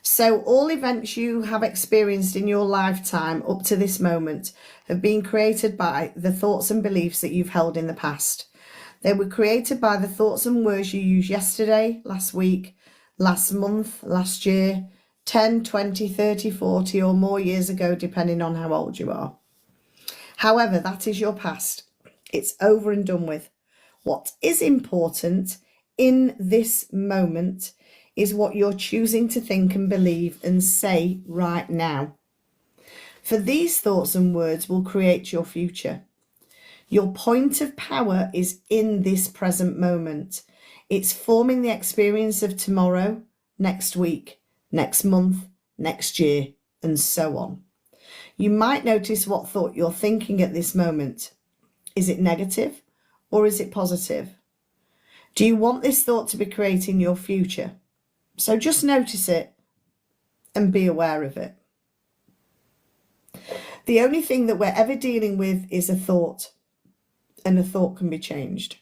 So all events you have experienced in your lifetime up to this moment have been created by the thoughts and beliefs that you've held in the past. They were created by the thoughts and words you used yesterday, last week, last month, last year, 10, 20, 30, 40 or more years ago, depending on how old you are. However, that is your past. It's over and done with. What is important in this moment is what you're choosing to think and believe and say right now. For these thoughts and words will create your future. Your point of power is in this present moment. It's forming the experience of tomorrow, next week, next month, next year, and so on. You might notice what thought you're thinking at this moment. Is it negative or is it positive? Do you want this thought to be creating your future? So just notice it and be aware of it. The only thing that we're ever dealing with is a thought, and a thought can be changed.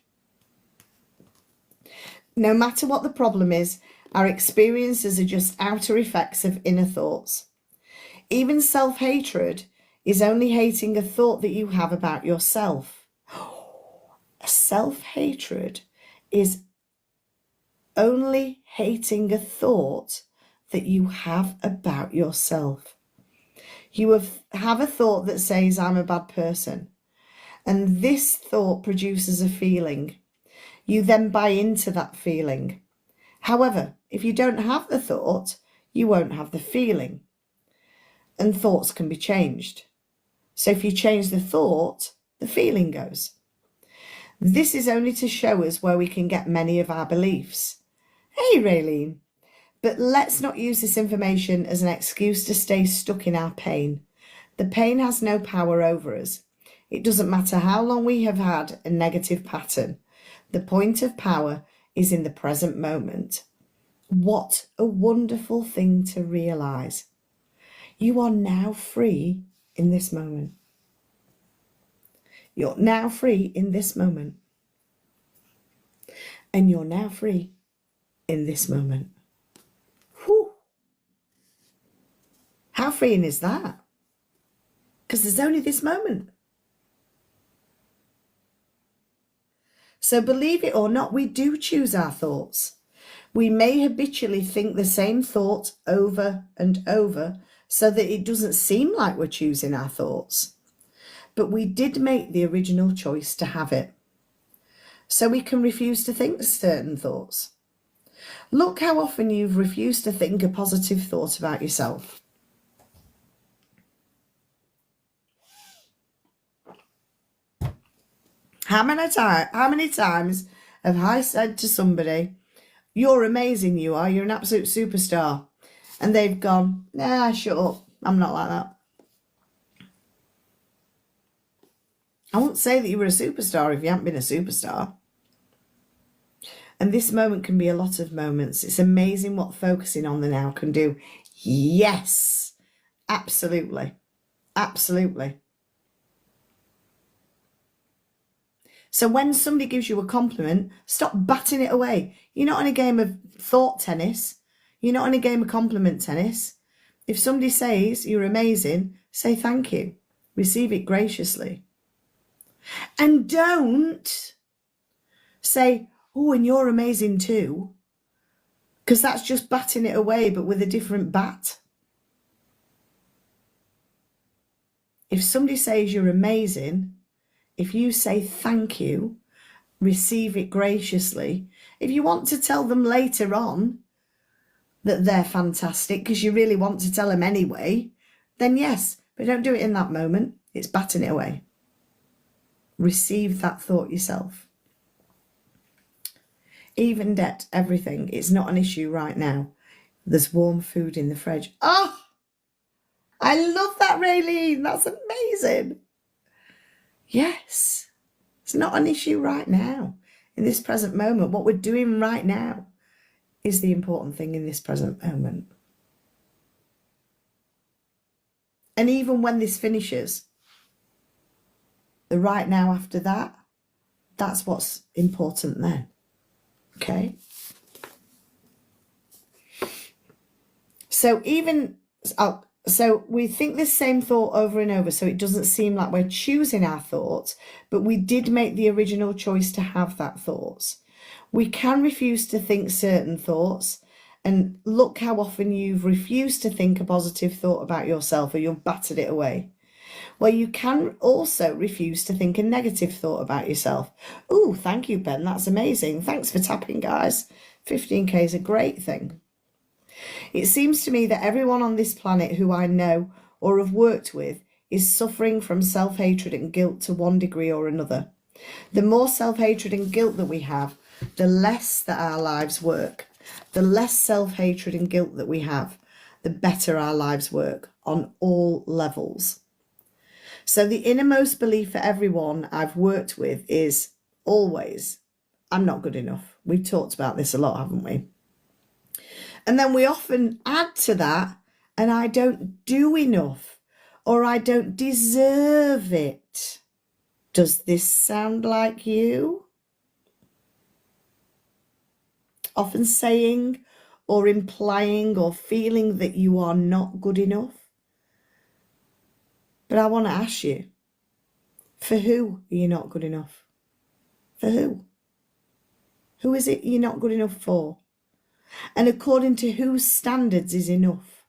No matter what the problem is, our experiences are just outer effects of inner thoughts. Even self-hatred is only hating a thought that you have about yourself. Self-hatred is only hating a thought that you have about yourself. You have a thought that says, I'm a bad person. And this thought produces a feeling. You then buy into that feeling. However, if you don't have the thought, you won't have the feeling. And thoughts can be changed. So if you change the thought, the feeling goes. This is only to show us where we can get many of our beliefs. Hey, Raylene. But let's not use this information as an excuse to stay stuck in our pain. The pain has no power over us. It doesn't matter how long we have had a negative pattern. The point of power is in the present moment. What a wonderful thing to realise. You are now free in this moment. You're now free in this moment. And you're now free in this moment. Whew. How freeing is that? Because there's only this moment. So believe it or not, we do choose our thoughts. We may habitually think the same thought over and over so that it doesn't seem like we're choosing our thoughts. But we did make the original choice to have it. So we can refuse to think certain thoughts. Look how often you've refused to think a positive thought about yourself. How many times have I said to somebody, you're amazing, you are, you're an absolute superstar. And they've gone, nah, shut up, I'm not like that. I won't say that you were a superstar if you haven't been a superstar. And this moment can be a lot of moments. It's amazing what focusing on the now can do. Yes, absolutely, absolutely. So when somebody gives you a compliment, stop batting it away. You're not in a game of thought tennis. You're not in a game of compliment tennis. If somebody says you're amazing, say thank you. Receive it graciously. And don't say, oh, and you're amazing too. Because that's just batting it away, but with a different bat. If somebody says you're amazing, if you say thank you, receive it graciously. If you want to tell them later on that they're fantastic because you really want to tell them anyway, then yes, but don't do it in that moment. It's batting it away. Receive that thought yourself. Even debt, everything. It's not an issue right now. There's warm food in the fridge. Oh, I love that, Raylene. That's amazing. Yes, it's not an issue right now. In this present moment, what we're doing right now is the important thing in this present moment. And even when this finishes, the right now after that, that's what's important then. Okay? So so we think the same thought over and over, so it doesn't seem like we're choosing our thoughts, but we did make the original choice to have that thoughts. We can refuse to think certain thoughts, and look how often you've refused to think a positive thought about yourself or you've battered it away. Well, you can also refuse to think a negative thought about yourself. Oh, thank you, Ben. That's amazing. Thanks for tapping, guys. 15K is a great thing. It seems to me that everyone on this planet who I know or have worked with is suffering from self-hatred and guilt to one degree or another. The more self-hatred and guilt that we have, the less that our lives work. The less self-hatred and guilt that we have, the better our lives work on all levels. So the innermost belief for everyone I've worked with is always, I'm not good enough. We've talked about this a lot, haven't we? And then we often add to that, and I don't do enough, or I don't deserve it. Does this sound like you? Often saying or implying or feeling that you are not good enough. But I want to ask you, for who are you not good enough? For who? Who is it you're not good enough for? And according to whose standards is enough?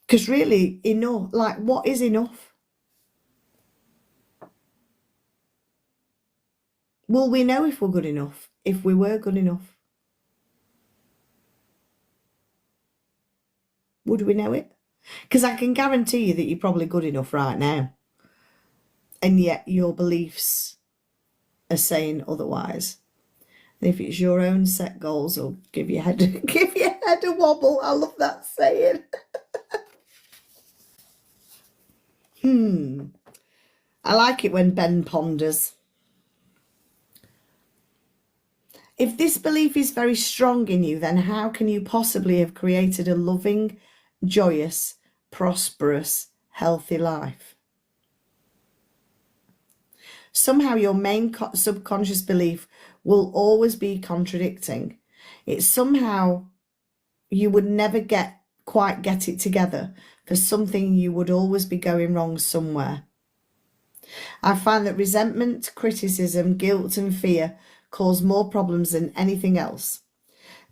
Because really, enough, like, what is enough? Will we know if we're good enough, if we were good enough? Would we know it? Because I can guarantee you that you're probably good enough right now. And yet your beliefs are saying otherwise. And if it's your own set goals, or give your head a wobble. I love that saying. I like it when Ben ponders. If this belief is very strong in you, then how can you possibly have created a loving, joyous, prosperous, healthy life? Somehow your main subconscious belief will always be contradicting. It's somehow you would never quite get it together. For something, you would always be going wrong somewhere. I find that resentment, criticism, guilt and fear cause more problems than anything else.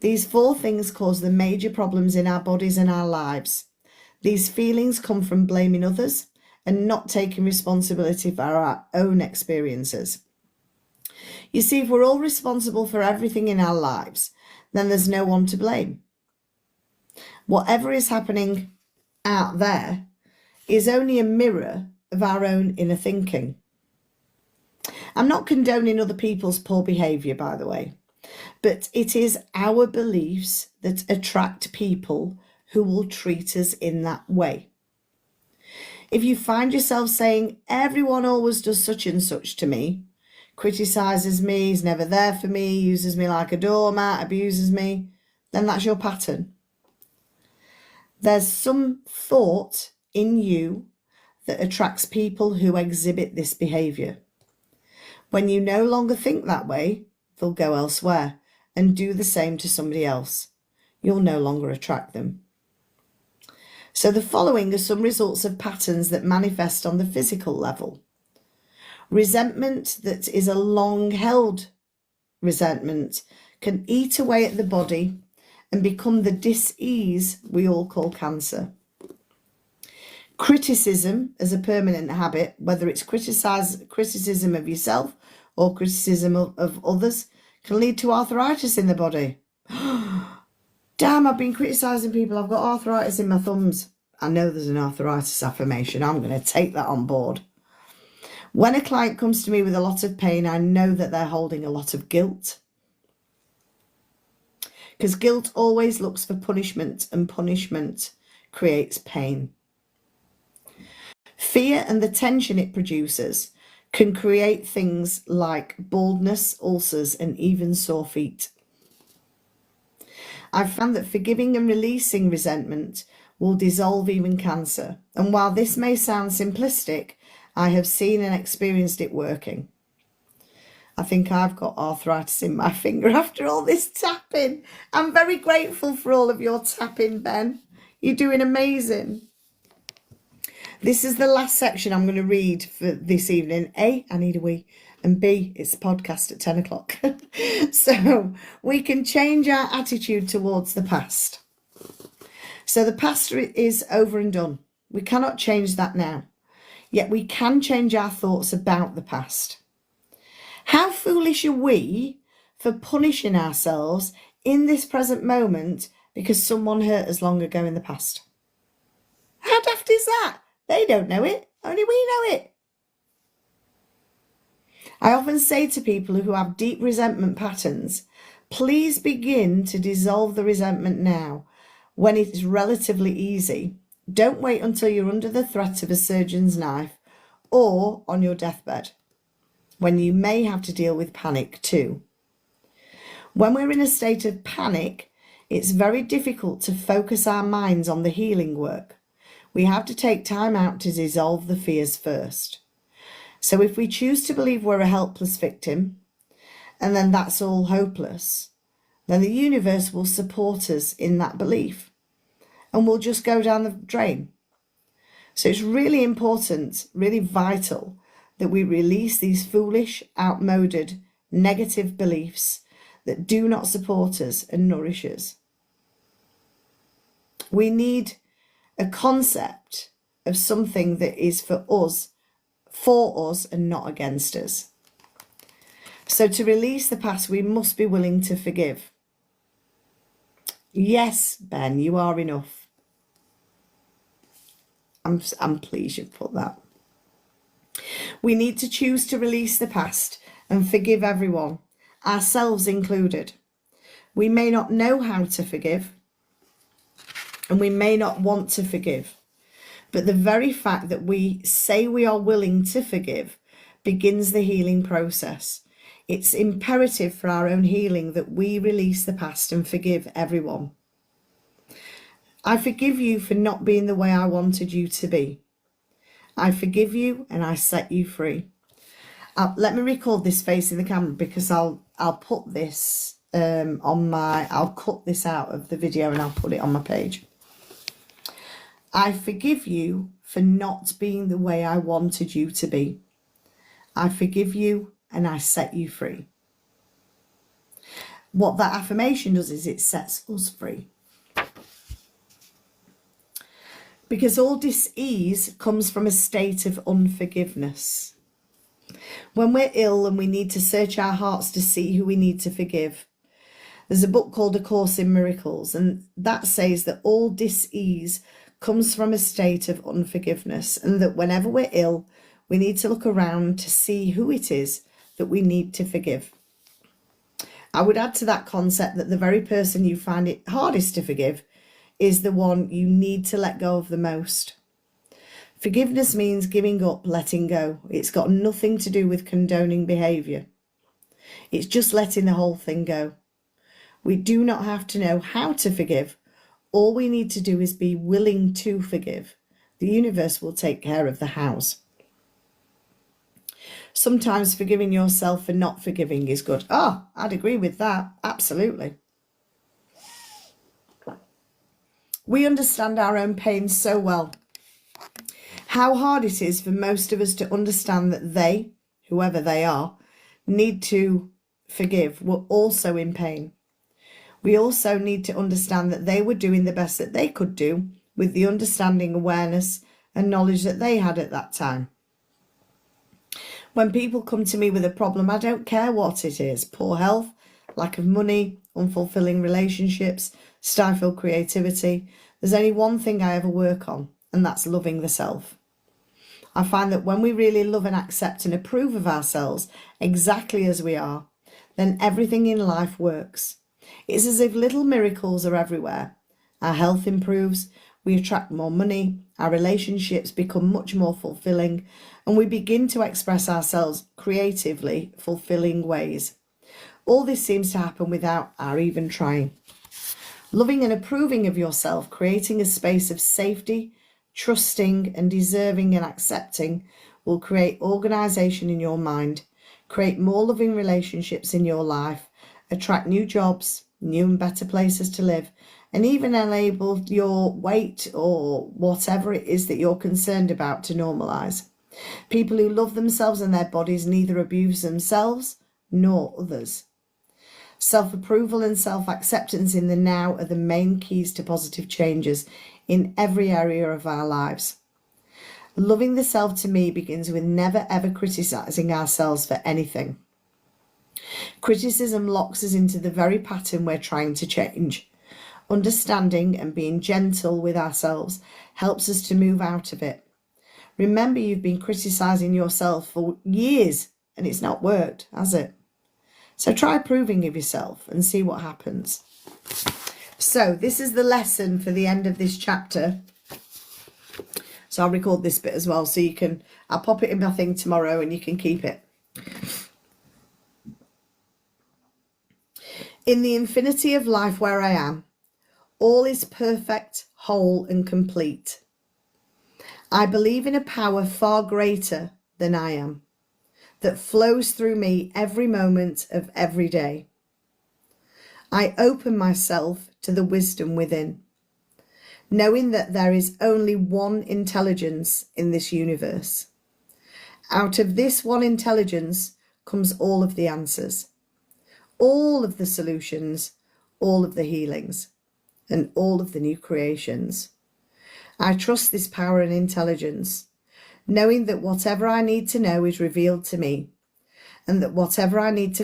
These 4 things cause the major problems in our bodies and our lives. These feelings come from blaming others and not taking responsibility for our own experiences. You see, if we're all responsible for everything in our lives, then there's no one to blame. Whatever is happening out there is only a mirror of our own inner thinking. I'm not condoning other people's poor behaviour, by the way, but it is our beliefs that attract people who will treat us in that way. If you find yourself saying, everyone always does such and such to me, criticises me, is never there for me, uses me like a doormat, abuses me, then that's your pattern. There's some thought in you that attracts people who exhibit this behaviour. When you no longer think that way, they'll go elsewhere and do the same to somebody else. You'll no longer attract them. So the following are some results of patterns that manifest on the physical level. Resentment that is a long-held resentment can eat away at the body and become the dis-ease we all call cancer. Criticism as a permanent habit, whether it's criticism of yourself or criticism of others, can lead to arthritis in the body. Damn, I've been criticising people. I've got arthritis in my thumbs. I know there's an arthritis affirmation. I'm going to take that on board. When a client comes to me with a lot of pain, I know that they're holding a lot of guilt. Because guilt always looks for punishment, and punishment creates pain. Fear and the tension it produces can create things like baldness, ulcers, and even sore feet. I've found that forgiving and releasing resentment will dissolve even cancer. And while this may sound simplistic, I have seen and experienced it working. I think I've got arthritis in my finger after all this tapping. I'm very grateful for all of your tapping, Ben. You're doing amazing. This is the last section I'm going to read for this evening. A, I need a wee. And B, it's a podcast at 10 o'clock. So we can change our attitude towards the past. So the past is over and done. We cannot change that now. Yet we can change our thoughts about the past. How foolish are we for punishing ourselves in this present moment because someone hurt us long ago in the past? How daft is that? They don't know it. Only we know it. I often say to people who have deep resentment patterns, please begin to dissolve the resentment now when it is relatively easy. Don't wait until you're under the threat of a surgeon's knife or on your deathbed, when you may have to deal with panic too. When we're in a state of panic, it's very difficult to focus our minds on the healing work. We have to take time out to dissolve the fears first. So if we choose to believe we're a helpless victim, and then that's all hopeless, then the universe will support us in that belief, and we'll just go down the drain. So it's really important, really vital, that we release these foolish, outmoded, negative beliefs that do not support us and nourish us. We need a concept of something that is for us and not against us. So to release the past, we must be willing to forgive. Yes, Ben, you are enough. I'm pleased you've put that. We need to choose to release the past and forgive everyone, ourselves included. We may not know how to forgive, and we may not want to forgive, but the very fact that we say we are willing to forgive begins the healing process. It's imperative for our own healing that we release the past and forgive everyone. I forgive you for not being the way I wanted you to be. I forgive you and I set you free. Let me record this facing the camera, because I'll put this I'll cut this out of the video and I'll put it on my page. I forgive you for not being the way I wanted you to be. I forgive you and I set you free. What that affirmation does is it sets us free. Because all dis-ease comes from a state of unforgiveness. When we're ill and we need to search our hearts to see who we need to forgive, there's a book called A Course in Miracles, and that says that all dis-ease comes from a state of unforgiveness, and that whenever we're ill, we need to look around to see who it is that we need to forgive. I would add to that concept that the very person you find it hardest to forgive is the one you need to let go of the most. Forgiveness means giving up, letting go. It's got nothing to do with condoning behaviour. It's just letting the whole thing go. We do not have to know how to forgive. All we need to do is be willing to forgive. The universe will take care of the hows. Sometimes forgiving yourself for not forgiving is good. I'd agree with that. Absolutely. We understand our own pain so well. How hard it is for most of us to understand that they, whoever they are, need to forgive, were also in pain. We also need to understand that they were doing the best that they could do with the understanding, awareness, and knowledge that they had at that time. When people come to me with a problem, I don't care what it is: poor health, lack of money, unfulfilling relationships, stifled creativity. There's only one thing I ever work on, and that's loving the self. I find that when we really love and accept and approve of ourselves exactly as we are, then everything in life works. It's as if little miracles are everywhere. Our health improves, we attract more money, our relationships become much more fulfilling, and we begin to express ourselves creatively, fulfilling ways. All this seems to happen without our even trying. Loving and approving of yourself, creating a space of safety, trusting and deserving and accepting, will create organisation in your mind, create more loving relationships in your life, attract new jobs, new and better places to live, and even enable your weight or whatever it is that you're concerned about to normalise. People who love themselves and their bodies neither abuse themselves nor others. Self-approval and self-acceptance in the now are the main keys to positive changes in every area of our lives. Loving the self to me begins with never ever criticising ourselves for anything. Criticism locks us into the very pattern we're trying to change. Understanding and being gentle with ourselves helps us to move out of it. Remember, you've been criticising yourself for years and it's not worked, has it? So try approving of yourself and see what happens. So this is the lesson for the end of this chapter. So I'll record this bit as well, so you can, I'll pop it in my thing tomorrow and you can keep it. In the infinity of life where I am, all is perfect, whole and complete. I believe in a power far greater than I am, that flows through me every moment of every day. I open myself to the wisdom within, knowing that there is only one intelligence in this universe. Out of this one intelligence comes all of the answers, all of the solutions, all of the healings, and all of the new creations. I trust this power and intelligence, knowing that whatever I need to know is revealed to me, and that whatever I need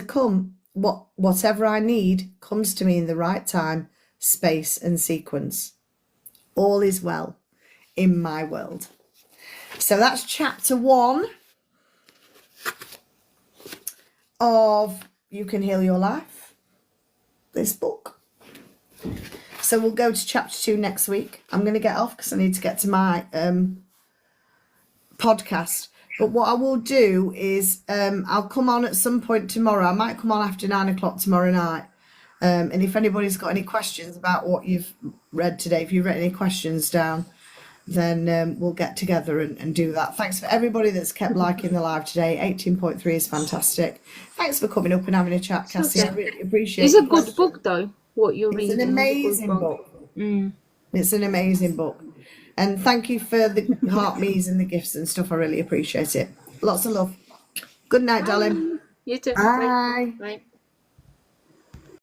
comes to me in the right time, space, and sequence. All is well in my world. So that's chapter 1 of You Can Heal Your Life, this book. So we'll go to chapter 2 next week. I'm going to get off because I need to get to my podcast. But what I will do is I'll come on at some point tomorrow. I might come on after 9 o'clock tomorrow night. And if anybody's got any questions about what you've read today, if you've written any questions down, then we'll get together and do that. Thanks for everybody that's kept liking the live today. 18.3 is fantastic. Thanks for coming up and having a chat, Cassie. I really appreciate it. It's a good book, though, what you're reading. It's an amazing book. It's an amazing book. And thank you for the heart me's and the gifts and stuff. I really appreciate it. Lots of love. Good night, darling. You too. Bye. Bye.